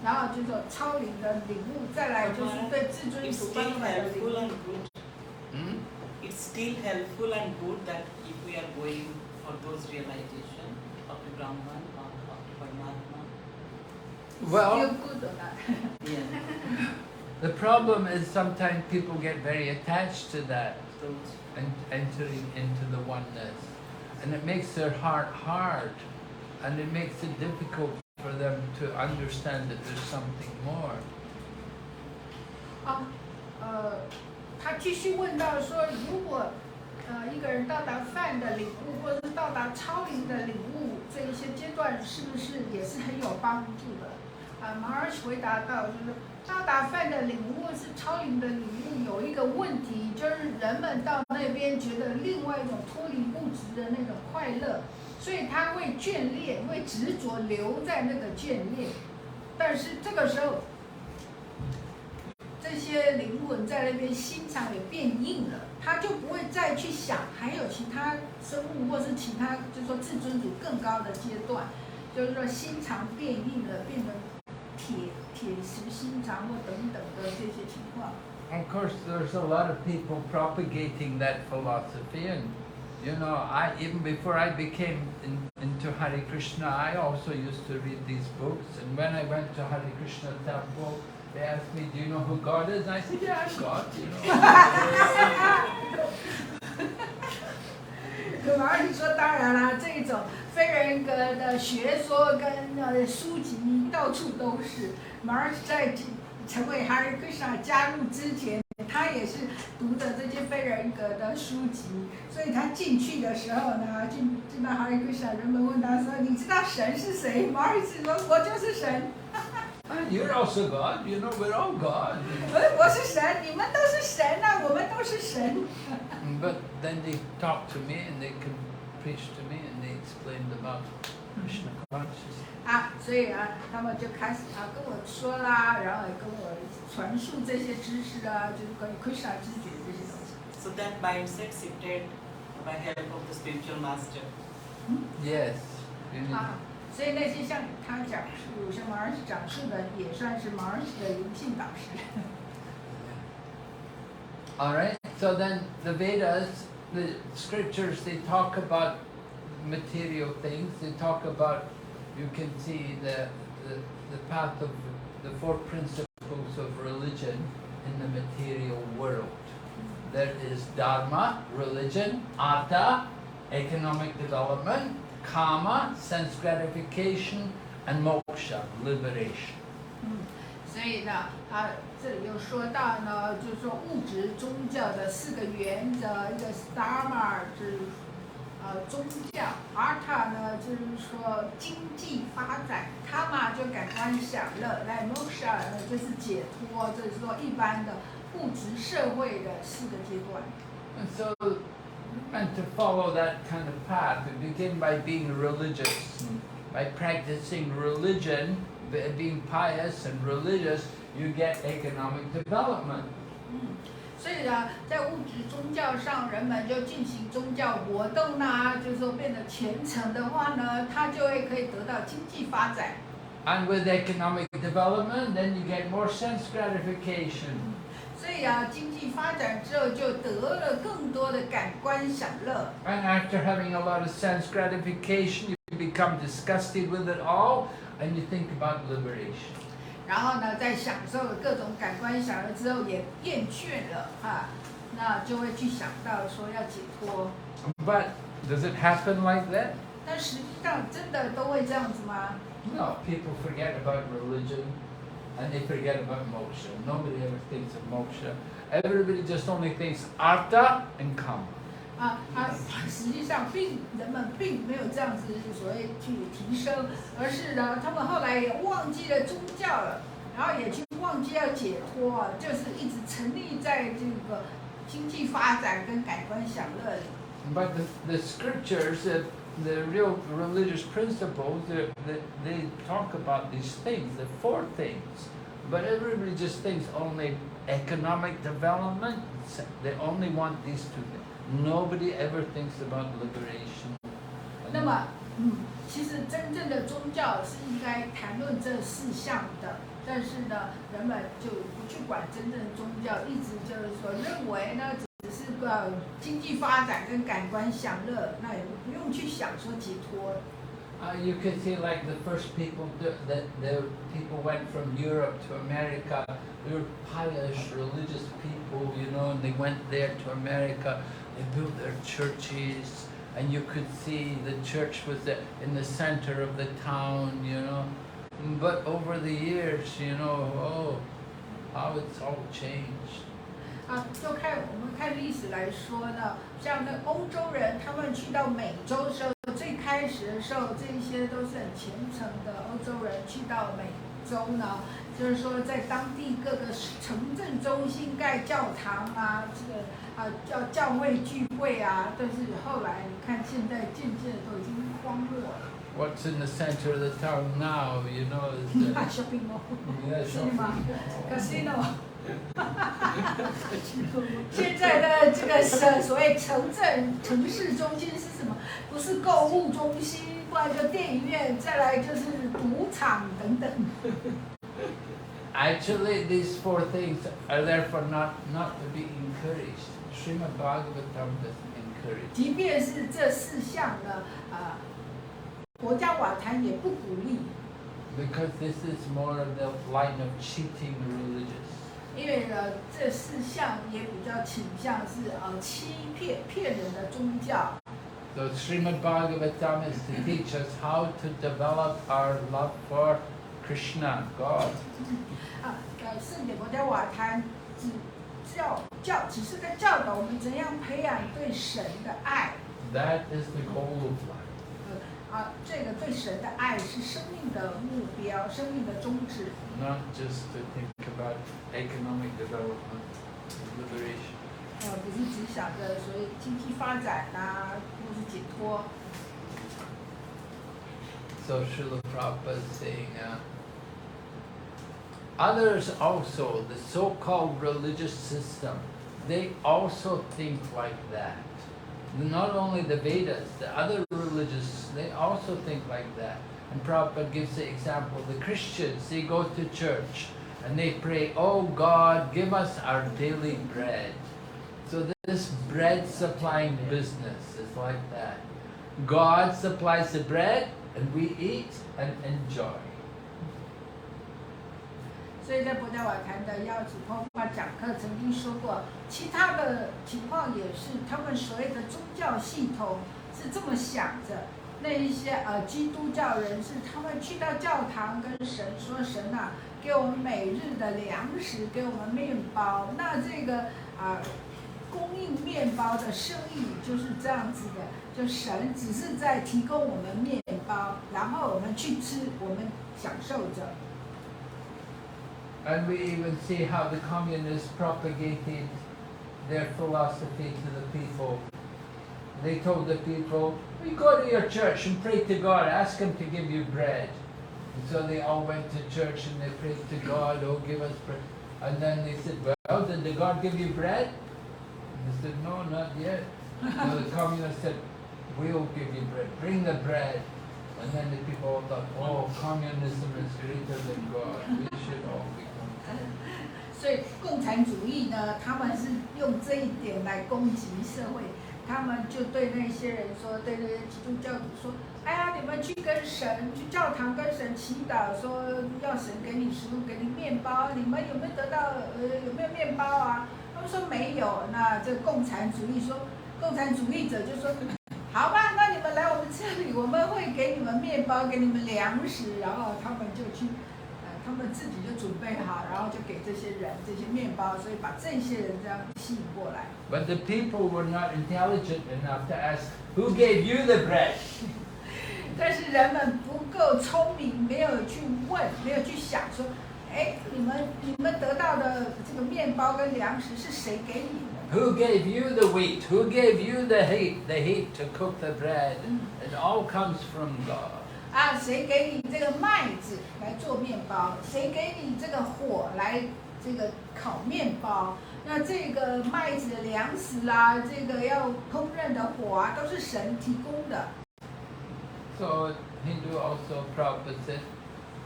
然后就是说超灵的领悟，再来就是对至尊主的领悟。It's still helpful and good that if we are going for those realization of the Brahman or of the Paramatma. Well, Still good or not? Yeah. The problem is sometimes people get very attached to that and entering into the oneness, and it makes their heart hard, and it makes it difficult for them to understand that there's something more. 他继续问到说，如果一个人到达泛的领悟，或者是到达超灵的领悟，这一些阶段是不是也是很有帮助的？马尔回答到，就是到达泛的领悟或是超灵的领悟有一个问题，就是人们到那边觉得另外一种脱离物质的那种快乐，所以他会眷恋，会执着留在那个眷恋，但是这个时候，这些灵魂在那边心肠也变硬了，他就不会再去想还有其他生物或是其他，就是说至尊主更高的阶段，就是说心肠变硬了，变成铁石心肠或等等的这些情况。Of course, there's a lot of people propagating that philosophy, and you know, even before I became into Hare Krishna, I also used to read these books. And when I went to Hare Krishna temple, they asked me, "Do you know who God is?" And I said, "Yeah, I'm God." You know. 马尔说：“当然啦，这种非人格的学说跟书籍到处都是。马尔在成为哈里克萨加入之前，他也是读的这些非人格的书籍，所以他进去的时候呢，进到哈里克萨，人们问他说：‘你知道神是谁？’马尔说：‘我就是神。’ You're also God. You know, we're all God. 我是神，你们都是神啊，我们都是神。But then they talk to me and they can preach to me and they explained about Krishna consciousness. 所以他们就开始跟我说啦，然后也跟我传述这些知识就是关于 Krishna 知觉这些东西。So that mindset shifted by help of the spiritual master. Yes. 所以那些像他讲述，像马尔讲述的，也算是马尔的灵性导师。All right. So then the Vedas, the scriptures, they talk about material things. They talk about, you can see the path of the four principles of religion in the material world. There is Dharma, religion, Artha, economic development, Kama, sense gratification, and Moksha, liberation. 所以呢，这里又说到呢，就是说物质宗教的4个原则，一个是 Dharma 是宗教 ，Artha 呢就是说经济发展 ，Kama 就感官享乐，来 Moksha 呢就是解脱，就是说一般的物质社会的4个阶段。And so, meant to follow that kind of path. We begin by being religious. By practicing religion, being pious and religious, you get economic development. 所以呢，在物质宗教上，人们就进行宗教活动啦，就是说变得虔诚的话呢，他就会可以得到经济发展。And with economic development, then you get more sense gratification. 所以啊，经济发展之后就得了更多的感官享乐。And after having a lot of sense gratification, you become disgusted with it all, and you think about liberation. 然后呢，在享受了各种感官享乐之后，也厌倦了啊，那就会去想到说要解脱。But does it happen like that? 但实际上真的都会这样子吗？ No, people forget about religion and they forget about moksha. Nobody ever thinks of moksha. Everybody just only thinks artha and kama. 实际上人们并没有这样子所谓去提升，而是呢，他们后来也忘记了宗教了，然后也去忘记要解脱，就是一直沉溺在这个经济发展跟感官享乐里。But the scriptures, the real religious principles, they talk about these things, the four things. But everybody just thinks only economic development. They only want these two things. Nobody ever thinks about liberation. 那么，其实真正的宗教是应该谈论这四项的，但是呢，人们就不去管真正的宗教，一直就是说认为呢，只是经济发展跟感官享乐，那也不用去想说解脱。You could see like the first people, the people went from Europe to America. They were pious, religious people, you know, and they went there to America. They built their churches, and you could see the church was in the center of the town, you know. But over the years, you know, oh, how it's all changed. 就我们看历史来说呢，像那欧洲人，他们去到美洲的时候，最开始的时候，这一些都是很虔诚的欧洲人去到美洲呢，就是说在当地各个城镇中心盖教堂啊，这个教会聚会啊，但是后来你看现在渐渐的都已经荒漠了。What's in the center of the town now, you know, is the shopping mall, yeah, cinema, casino. 现在的这个所谓城市中心是什么？不是购物中心，不然就电影院，再来就是赌场等等。Actually, these four things are therefore not to be encouraged. Srimad-Bhagavatam doesn't encourage. 即便是这四项呢，国家瓦坛也不鼓励。Because this is more of the line of cheating religious. 因为呢，这四项也比较倾向是欺骗人的宗教。So Srimad-Bhagavatam is to teach us how to develop our love for Krishna, God. 圣典国家瓦坛只是在教导我们怎样培养对神的爱。That is the goal of life. 这个对神的爱是生命的目标，生命的宗旨。Not just to think about economic development, liberation. 不是只想着所谓经济发展啊，或是解脱。So Srila Prabhupada is saying, others also, the so-called religious system, they also think like that. Not only the Vedas, the other religious, they also think like that. And Prabhupada gives the example, the Christians, they go to church and they pray, oh God, give us our daily bread. So this bread supplying business is like that. God supplies the bread and we eat and enjoy. 所以在博家瓦坛的药子婆婆讲课曾经说过，其他的情况也是，他们所谓的宗教系统是这么想着。那一些基督教人士，他们去到教堂跟神说：“神啊，给我们每日的粮食，给我们面包。”那这个供应面包的生意就是这样子的，就神只是在提供我们面包，然后我们去吃，我们享受着。And we even see how the communists propagated their philosophy to the people. They told the people, "We go to your church and pray to God, ask Him to give you bread." And so they all went to church and they prayed to God, oh, give us bread. And then they said, well, did the God give you bread? And they said, no, not yet. So the communists said, we'll give you bread, bring the bread. And then the people all thought, oh, communism is greater than God. We should all become. 所以共产主义呢，他们是用这一点来攻击社会。他们就对那些人说，对那些基督教徒说：“哎呀，你们去跟神，去教堂跟神祈祷，说要神给你食物，给你面包。你们有没有得到？有没有面包啊？”他们说没有。那这共产主义说，共产主义者就说：“好吧，那你们来我们这里，我们会给你们面包，给你们粮食。”然后他们就去。他们自己就准备好，然后就给这些人这些面包，所以把这些人这样吸引过来。But the people were not intelligent enough to ask, "Who gave you the bread?" 但是人们不够聪明，没有去问，没有去想说，哎，你们得到的这个面包跟粮食是谁给你的 Who gave you the wheat? Who gave you the heat to cook the bread? It all comes from God. 啊，谁给你这个麦子来做面包？谁给你这个火来这个烤面包？那这个麦子的粮食啦，这个要烹饪的火啊，都是神提供的。So Hindu also Prabhupada said,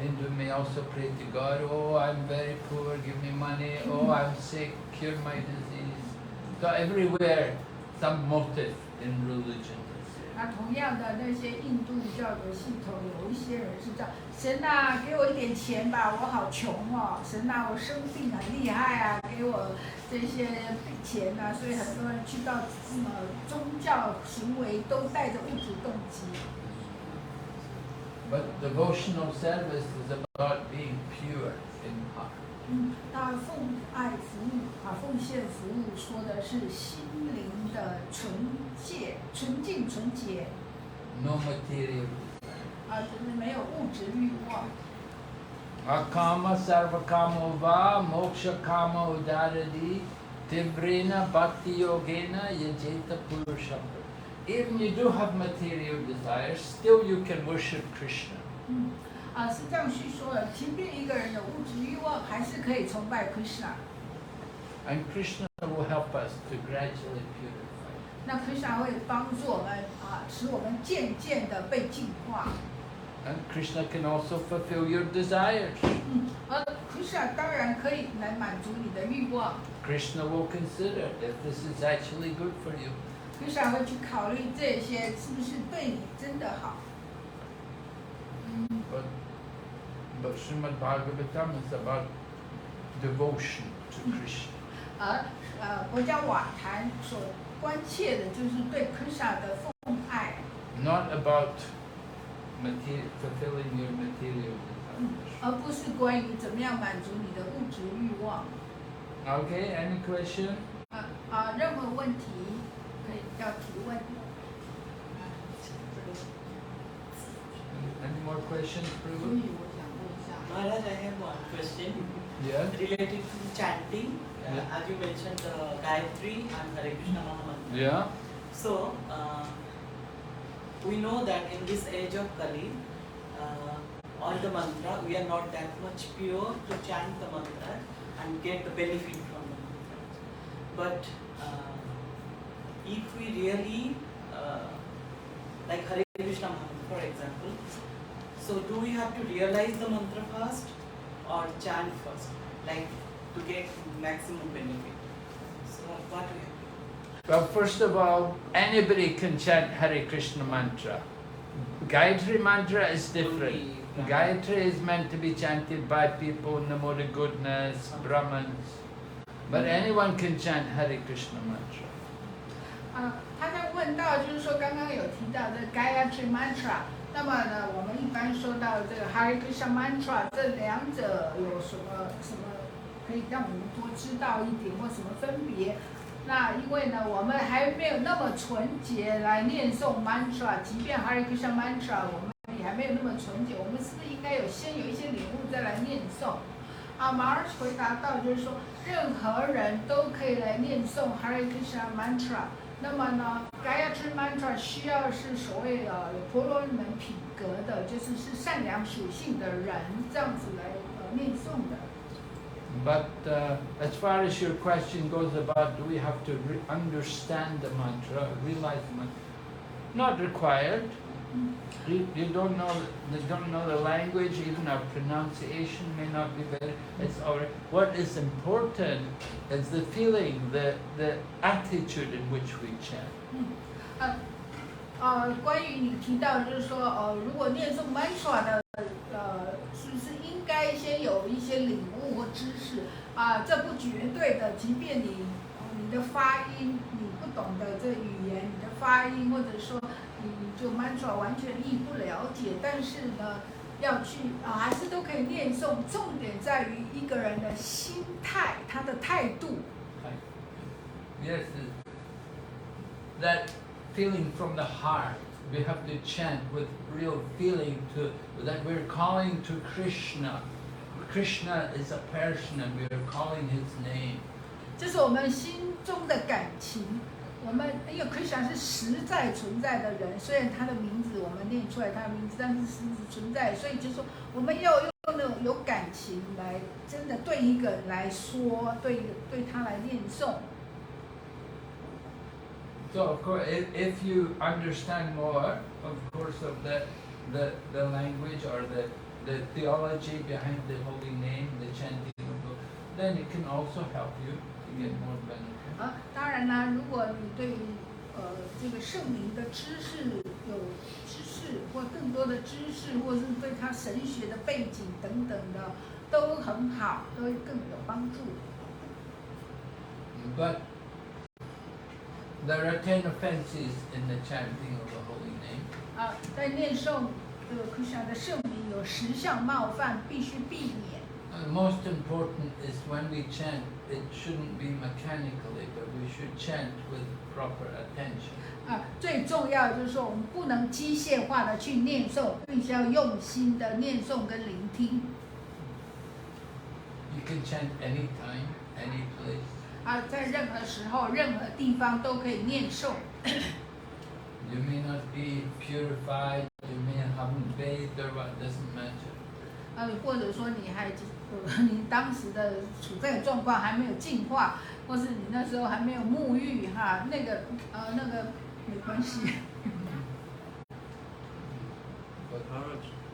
Hindu may also pray to God, oh, I'm very poor, give me money, oh, I'm sick, cure my disease. So everywhere, some motive in religion. 那同样的，那些印度教的系统，有一些人是这样：神啊，给我一点钱吧，我好穷哦；神啊，我生病很厉害啊，给我这些钱啊。所以很多人去到宗教行为都带着物质动机。But devotional service is about being pure in heart. 那奉爱服务啊，奉献服务说的是心灵的纯净、纯洁。No material. 啊，就是没有物质欲望。Akama sarvakamo va moksha kama udaradi tivrena bhakti yogena yajeta purusham. Even you do have material desires, still you can worship Krishna. 是这样叙说的。即便一个人有物质欲望，还是可以崇拜 Krishna。And Krishna will help us to gradually purify. 那 Krishna 会帮助我们使我们渐渐的被净化。And Krishna can also fulfill your desires. 而 Krishna 当然可以来满足你的欲望。Krishna will consider if this is actually good for you. Krishna 会去考虑这些是不是对你真的好。But Srimad-Bhagavatam is about devotion to Krishna. 而国家瓦坛所关切的就是对 Krishna 的奉爱。Not about fulfilling your material desires. 而不是关于怎么样满足你的物质欲望。Okay, any question? 任何问题可以要提问。Any more questions, 所 Prabhu? 以我想问一下。Maharaj, I have one question Yeah. related to chanting. Yeah. As you mentioned, Gayatri and Hare Krishna Mahamantra. Yeah. So, we know that in this age of Kali, on the mantra, we are not that much pure to chant the mantra and get the benefit from the mantra. But if we really, like Hare Krishna Mahamantra, for example, so do we have to realize the mantra first or chant first, like to get maximum benefit? So what we have to do? Well, first of all, anybody can chant Hare Krishna mantra. Gayatri mantra is different. Gayatri is meant to be chanted by people, Namo to goodness, Brahmins. But anyone can chant Hare Krishna mantra. 他在问到就是说刚刚有提到的 Gayatri Mantra， 那么呢，我们一般说到这个 Hare Krishna Mantra， 这两者有什么可以让我们多知道一点或什么分别？那因为呢，我们还没有那么纯洁来念诵 Mantra， 即便 Hare Krishna Mantra， 我们也还没有那么纯洁，我们是不是应该先有一些领悟再来念诵？马尔回答到就是说，任何人都可以来念诵 Hare Krishna Mantra。那么呢 ，Gayatri Mantra 需要是所谓有婆罗门品格的，是善良属性的人，这样子来念诵的。But as far as your question goes about, do we have to understand the mantra, realize the mantra? Not required. You don't know the language, even our pronunciation may not be better. It's alright. What is important is the feeling, the attitude in which we chant. 关于你提到就是说，如果念诵 mantra 的，是不是应该先有一些领悟或知识啊？这不绝对的，即便你的发音你不懂得这语言，你的发音或者说你就 mantra 完全意不了解，但是呢，要去还是都可以念诵。重点在于一个人的心态，他的态度。Yes, that feeling from the heart. We have to chant with real feeling that we're calling to Krishna. Krishna is a person and we are calling his name. 这是我们心中的感情。因为 Krishna 是实在存在的人，虽然他的名字我们念出来他的名字，但是实质存在，所以就是说我们要用那种有感情来真的对一个人来说，对他来念诵。So of course, if you understand more, of course, of the language or the theology behind the holy name, the chanting of, then it can also help you to get more benefit. 当然啦，如果你对于这个圣灵的知识有知识，或更多的知识，或是对他神学的背景等等的，都很好，都会更有帮助。But there are 10 offenses in the chanting of the holy name. 在念诵这个 Krishna 的圣名有10项冒犯，必须避免。Most important is when we chant, it shouldn't be mechanically, but we should chant with proper attention. 最重要的就是说，我们不能机械化的去念诵，必须要用心的念诵跟聆听。You can chant anytime, any place. 在任何时候、任何地方都可以念诵。You may not be purified, you may haven't bathed or what, doesn't matter. 或者说你当时的处在状况还没有净化，或是你那时候还没有沐浴那个没关系。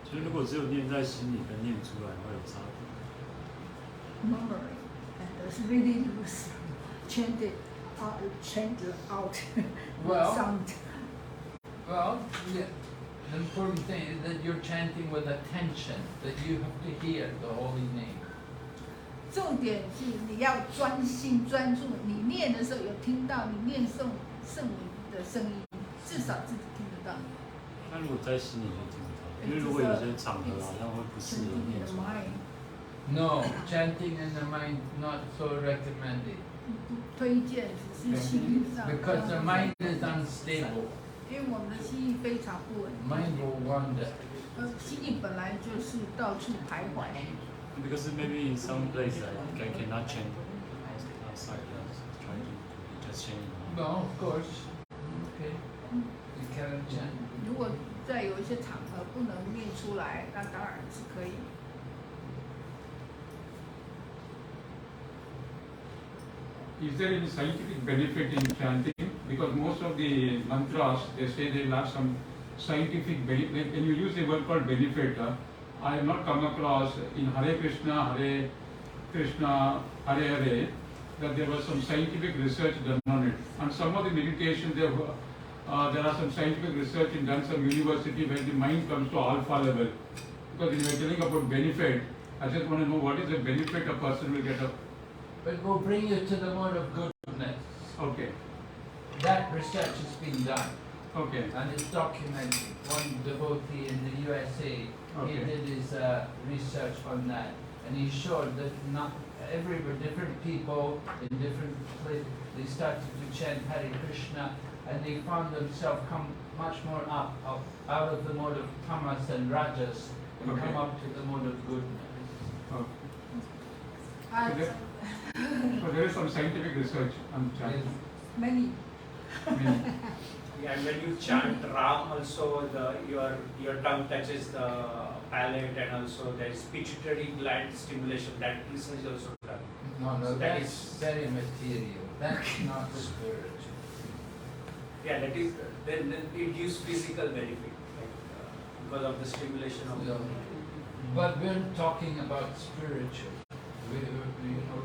其实如果只有念在心里跟念出来会有差别。Memory and really loose, chant out sound. Well, yeah. The important thing is that you're chanting with attention, that you have to hear the holy name. 重点是你要专心专注，你念的时候有听到你念诵圣名的声音，至少自己听得到。那如果在心里就听不到，因为如果有些场合好像会不适合念出来。No, chanting in the mind not so recommended. 推荐只是心理上。Because the mind is unstable. 因为我们的心意非常不稳定。Mind will wander. 心意本来就是到处徘徊。Because maybe in some place I cannot chant outside, trying to just chant. No, of course. Okay. You cannot chant. 如果在有一些场合不能念出来，那当然是可以。Is there any scientific benefit in chanting? Because most of the mantras, they say they have some scientific benefit. When you use a word called benefit, I have not come across in Hare Krishna, Hare Hare, that there was some scientific research done on it. And some of the meditation, there are some scientific research done some university where the mind comes to alpha level. Because when you are telling about benefit, I just want to know what is the benefit a person will get up. It will bring you to the mode of goodness. Okay. That research has been done. Okay. And it's documented. One devotee in the USA, he did his research on that. And he showed that not different people in different places, they started to chant Hare Krishna and they found themselves come much more up out of the mode of tamas and rajas and come up to the mode of goodness. So there is some scientific research on chanting. Many. Yeah, and when you chant Ram also, your tongue touches the palate, and also there is pituitary gland stimulation. That listen is also done. No, So that that's very material. That's not spiritual. Yeah, that is then it gives physical benefit, like, because of the stimulation of the. But we're talking about spiritual. We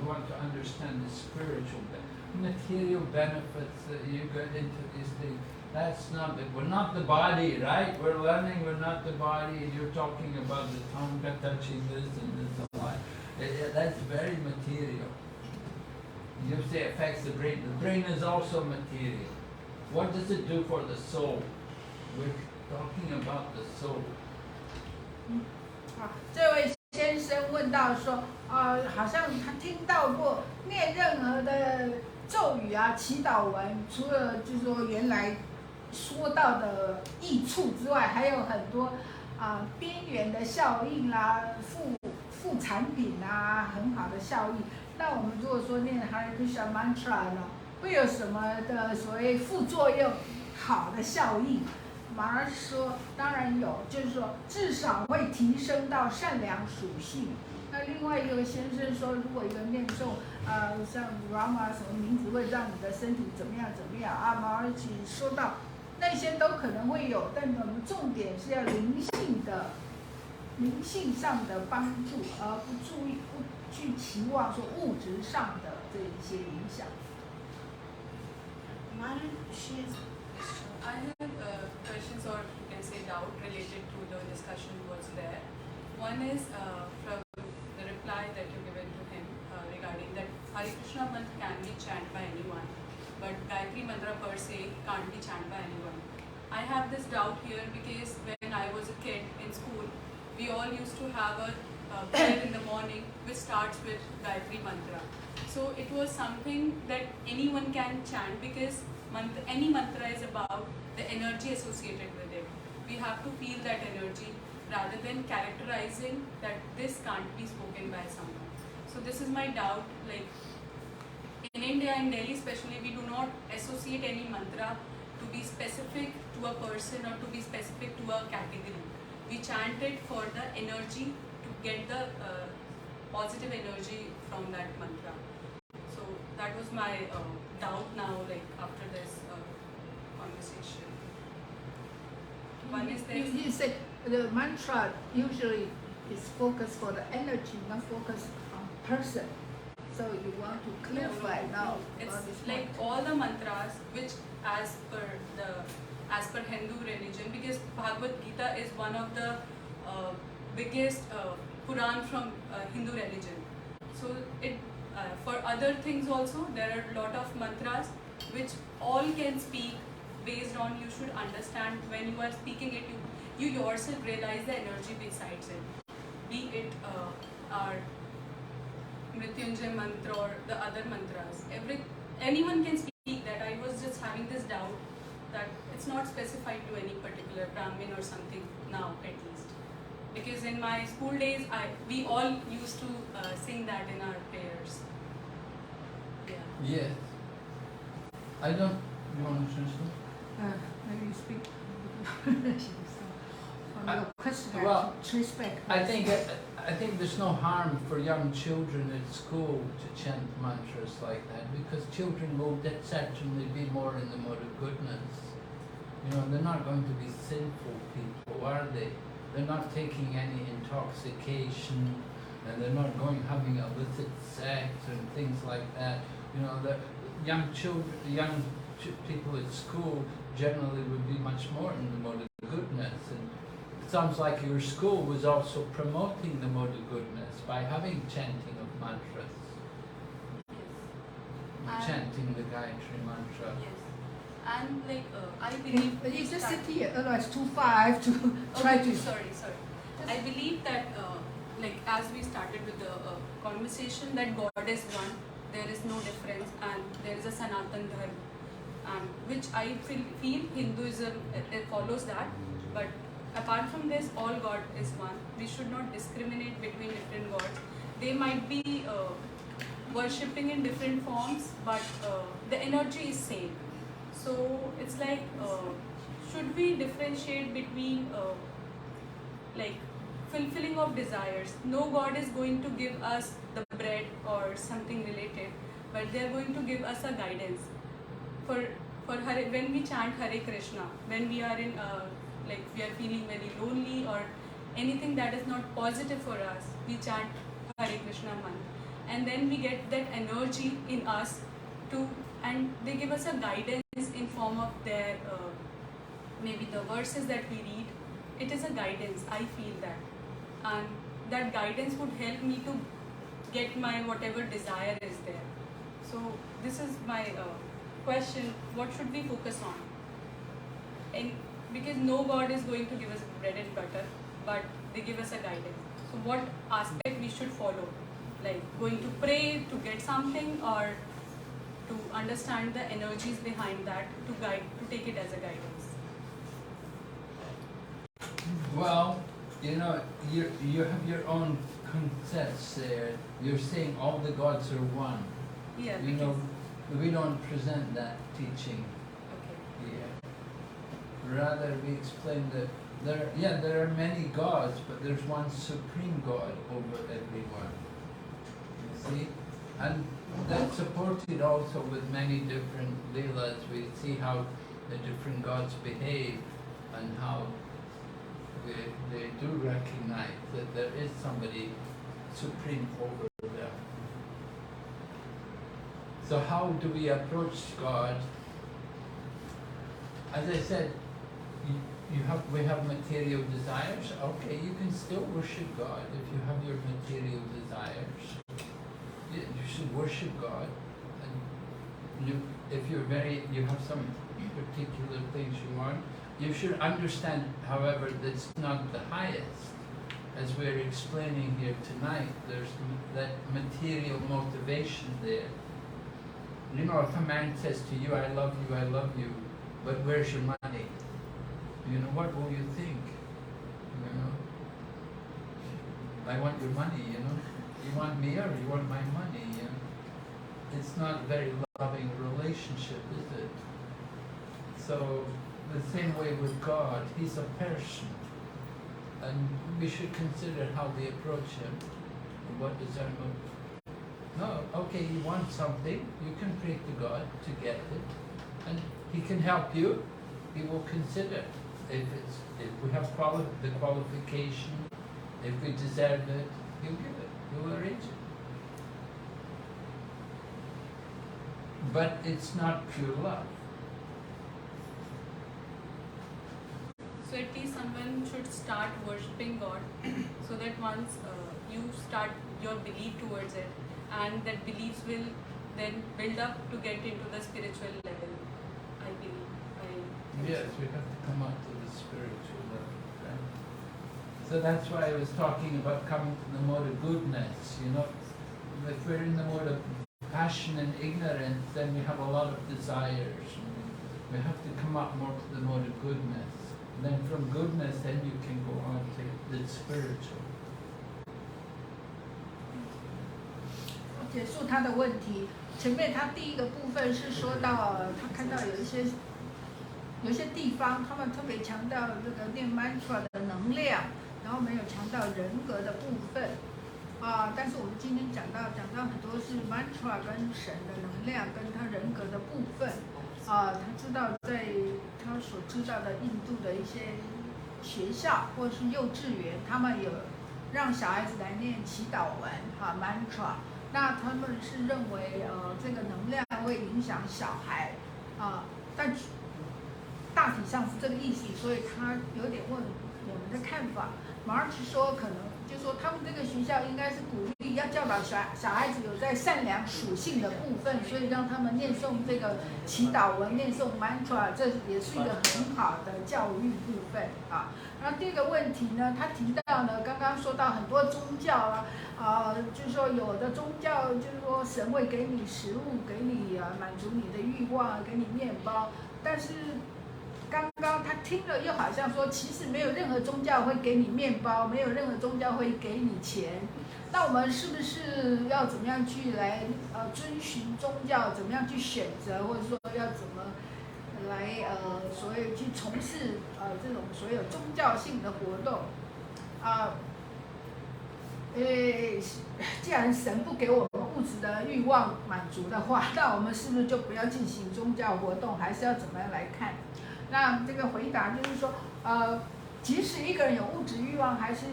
want to understand the spiritual material benefits that you get into these things. That's not it. We're not the body, right? We're learning we're not the body. You're talking about the tongue touching this and this and that. That's very material. You say it affects the brain. The brain is also material. What does it do for the soul? We're talking about the soul. 这位先生问到说，好像他听到过念任何的咒语啊、祈祷文，除了就是说原来说到的益处之外，还有很多边缘的效应啦、副产品啊，很好的效益。那我们如果说念 Hare Krishna Mantra 呢，会有什么的所谓副作用、好的效应？马儿说，当然有，就是说至少会提升到善良属性。那另外一个先生说，如果一个念诵像 Rama 什么名字会让你的身体怎么样怎么样啊，马儿一起说到那些都可能会有，但我们重点是要灵性上的帮助，而不去期望说物质上的这一些影响。I have questions or you can say doubt related to the discussion was there. One is from the reply that you given to him regarding that Hare Krishna mantra can be chanted by anyone, but Gayatri mantra per se can't be chanted by anyone. I have this doubt here because when I was a kid in school, we all used to have a prayer in the morning which starts with Gayatri mantra. So it was something that anyone can chant because any mantra is about the energy associated with it. We have to feel that energy rather than characterizing that this can't be spoken by someone. So this is my doubt. Like in India, in Delhi especially, we do not associate any mantra to be specific to a person or to be specific to a category. We chant it for the energy, to get the positive energy from that mantra. So that was my doubt now, like after this conversation. One is this. You say the mantra usually is focused for the energy, not focused on person. So you want to clarify now. It's like all the mantras which as per Hindu religion, because Bhagavad Gita is one of the biggest Quran from Hindu religion. So it for other things also there are a lot of mantras which all can speak based on, you should understand when you are speaking it, you yourself realize the energy besides it. Be it our Mrityunjay mantra or the other mantras. Anyone can speak that. I was just having this doubt that it's not specified to any particular Brahmin or something now at least. Because in my school days, we all used to sing that in our prayers. Yeah. Yes. I don't. You want to translate? Maybe you speak. Your question, well, trace back. I think there's no harm for young children at school to chant mantras like that, because children will certainly be more in the mode of goodness. You know, they're not going to be sinful people, are they? They're not taking any intoxication, and they're not having illicit sex and things like that. You know, the young people at school generally would be much more in the mode of goodness. And it sounds like your school was also promoting the mode of goodness by having chanting of mantras. Yes. Chanting the Gayatri mantra. Yes. And like I believe. But you just sit here, otherwise too far. I have to try to. Sorry. I believe that like as we started with the conversation, that God is one. There is no difference, and there is a Sanatan Dharma, which I feel Hinduism follows that. But apart from this, all God is one. We should not discriminate between different gods. They might be worshipping in different forms, but the energy is same. So it's like, should we differentiate between like fulfilling of desires? No God is going to give us the bread or something related, but they are going to give us a guidance. For Hare, when we chant Hare Krishna, when we are in like we are feeling very lonely or anything that is not positive for us, we chant Hare Krishna mantra, and then we get that energy in us to, and they give us a guidance in form of their maybe the verses that we read. It is a guidance, I feel that, and that guidance would help me to get my whatever desire is there. So this is my question, what should we focus on? And because no God is going to give us bread and butter, but they give us a guidance. So what aspect we should follow? Like going to pray to get something, or to understand the energies behind that, to guide, to take it as a guidance? Well, you know, you have your own concepts there. You're saying all the gods are one. Yeah. You know, we don't present that teaching Okay. here. Rather, we explain that there are many gods, but there's one supreme God over everyone. You see? And that's supported also with many different leelas. We see how the different gods behave and how they do recognize that there is somebody supreme over them. So how do we approach God? As I said, we have material desires. Okay, you can still worship God if you have your material desires. You should worship God, and if you have some particular things you want, you should understand, however, that's not the highest. As we're explaining here tonight, there's that material motivation there. You know, if a man says to you, I love you, but where's your money? You know, what will you think? You know, I want your money, you know. You want me or you want my money? You know? It's not a very loving relationship, is it? So, the same way with God, He's a person. And we should consider how we approach Him. What is our motive? No, okay, you want something, you can pray to God to get it. And He can help you. He will consider if we have the qualification, if we deserve it, He'll give it. He'll arrange it. But it's not pure love. So at least someone should start worshipping God, so that once you start your belief towards it, and that beliefs will then build up to get into the spiritual level, I believe. Yes, we have to come up to the spiritual level, right? So that's why I was talking about coming to the mode of goodness, you know. If we're in the mode of passion and ignorance, then we have a lot of desires. We have to come up more to the mode of goodness. And then from goodness, then you can go on to the spiritual. 结束他的问题。前面他第一个部分是说到，他看到有一些地方，他们特别强调这个念 mantra 的能量，然后没有强调人格的部分。但是我们今天讲到很多是 mantra 跟神的能量跟他人格的部分。他知道在他所知道的印度的一些学校或是幼稚园，他们有让小孩子来念祈祷文mantra。那他们是认为这个能量会影响小孩但大体上是这个意思，所以他有点问我们的看法。March 说可能就说他们这个学校应该是鼓励要教导小孩子有在善良属性的部分，所以让他们念诵这个祈祷文、念诵 mantra， 这也是一个很好的教育部分然后第二个问题呢，他提到呢，刚刚说到很多宗教就是说有的宗教就是说神会给你食物，给你满足你的欲望，给你面包，但是刚刚他听了又好像说，其实没有任何宗教会给你面包，没有任何宗教会给你钱。那我们是不是要怎么样去来遵循宗教，怎么样去选择，或者说要怎么来所谓去从事这种所有宗教性的活动既然神不给我们物质的欲望满足的话，那我们是不是就不要进行宗教活动？还是要怎么样来看？那这个回答就是说，即使一个人有物质欲望，还是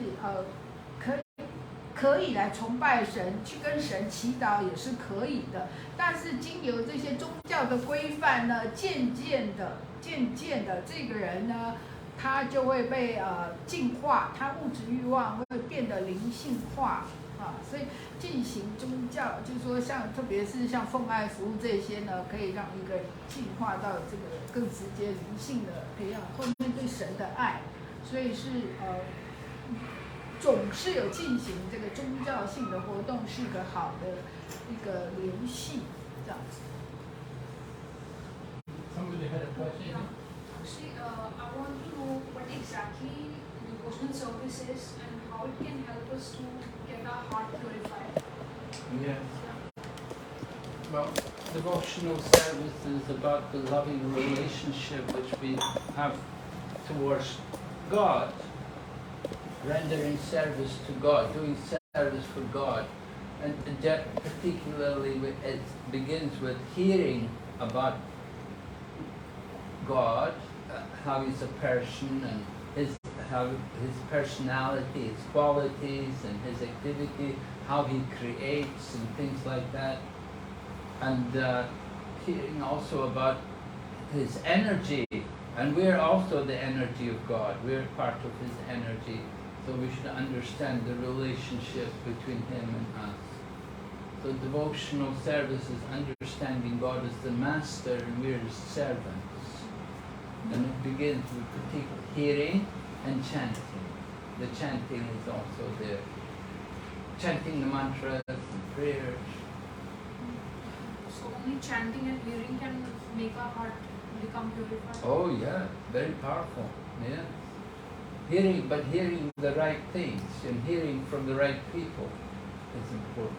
可以来崇拜神，去跟神祈祷也是可以的。但是经由这些宗教的规范呢，渐渐的，这个人呢，他就会被净化，他物质欲望会变得灵性化所以进行宗教，就是说特别是像奉爱服务这些呢，可以让一个人进化到这个更直接灵性的培养，后面对神的爱，所以是总是有进行这个宗教性的活动，是个好的一个联系，这样子。Somebody had a question? Actually, I want to know what exactly devotional service is and how it can help us to get our heart purified. Yes. Well, devotional service is about the loving relationship which we have towards God, rendering service to God, doing service for God. And particularly it begins with hearing about God, how he's a person and his personality, his qualities and his activity, how he creates and things like that. And hearing also about his energy, and we're also the energy of God, we're part of his energy, so we should understand the relationship between him and us. So devotional service is understanding God as the master and we're his servants. And it begins with particular hearing and chanting. The chanting is also there. Chanting the mantras and prayers. So only chanting and hearing can make our heart become purified? Oh yeah, very powerful. Yeah. Hearing the right things and hearing from the right people is important.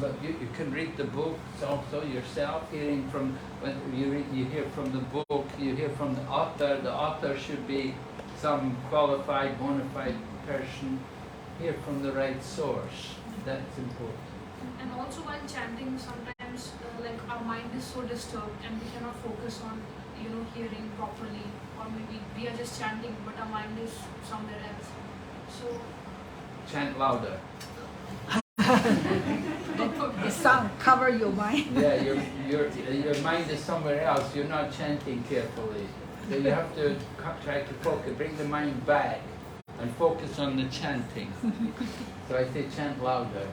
But you can read the books also yourself, hearing from, when you hear from the book, you hear from the author should be some qualified, bona fide person, hear from the right source, that's important. And also while chanting, sometimes like our mind is so disturbed and we cannot focus on, hearing properly, or maybe we are just chanting but our mind is somewhere else. So chant louder. The sound cover your mind. Yeah, your mind is somewhere else. You're not chanting carefully. So you have to try to focus, bring the mind back and focus on the chanting. So I say chant louder,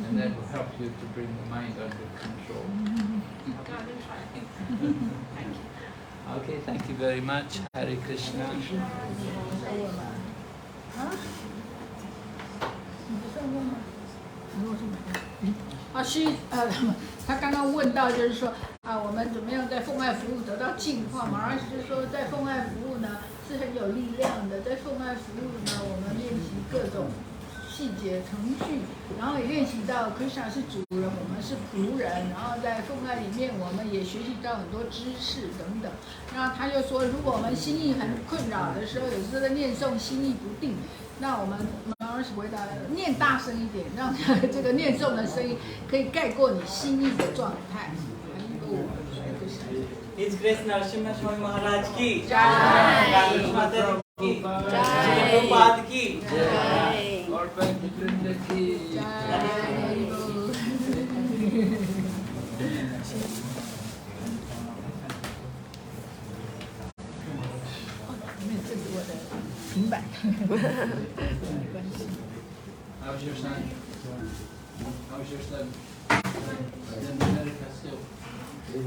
and that will help you to bring the mind under control. Thank you. Okay, thank you very much. Hare Krishna. 他刚刚问到，就是说我们怎么样在奉爱服务得到净化？马上就是说，在奉爱服务呢是很有力量的。在奉爱服务呢，我们练习各种细节程序，然后也练习到 Krishna 是主人，我们是仆人。然后在奉爱里面，我们也学习到很多知识等等。然后他就说，如果我们心意很困扰的时候，有时候在念诵心意不定。那我们回答念大声一点，让这个念诵的声音可以盖过你心意的状态。His Grace Narasimha Swami Maharaj ki Jai. Radha Mata ki Jai. Prabhupada ki Jai. Or Bhakti ki Jai. 平板，没关系。 How's your son? How's your son? He's in America still. He's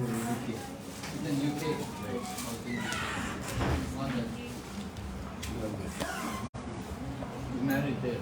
in UK. Okay. London. He's married there.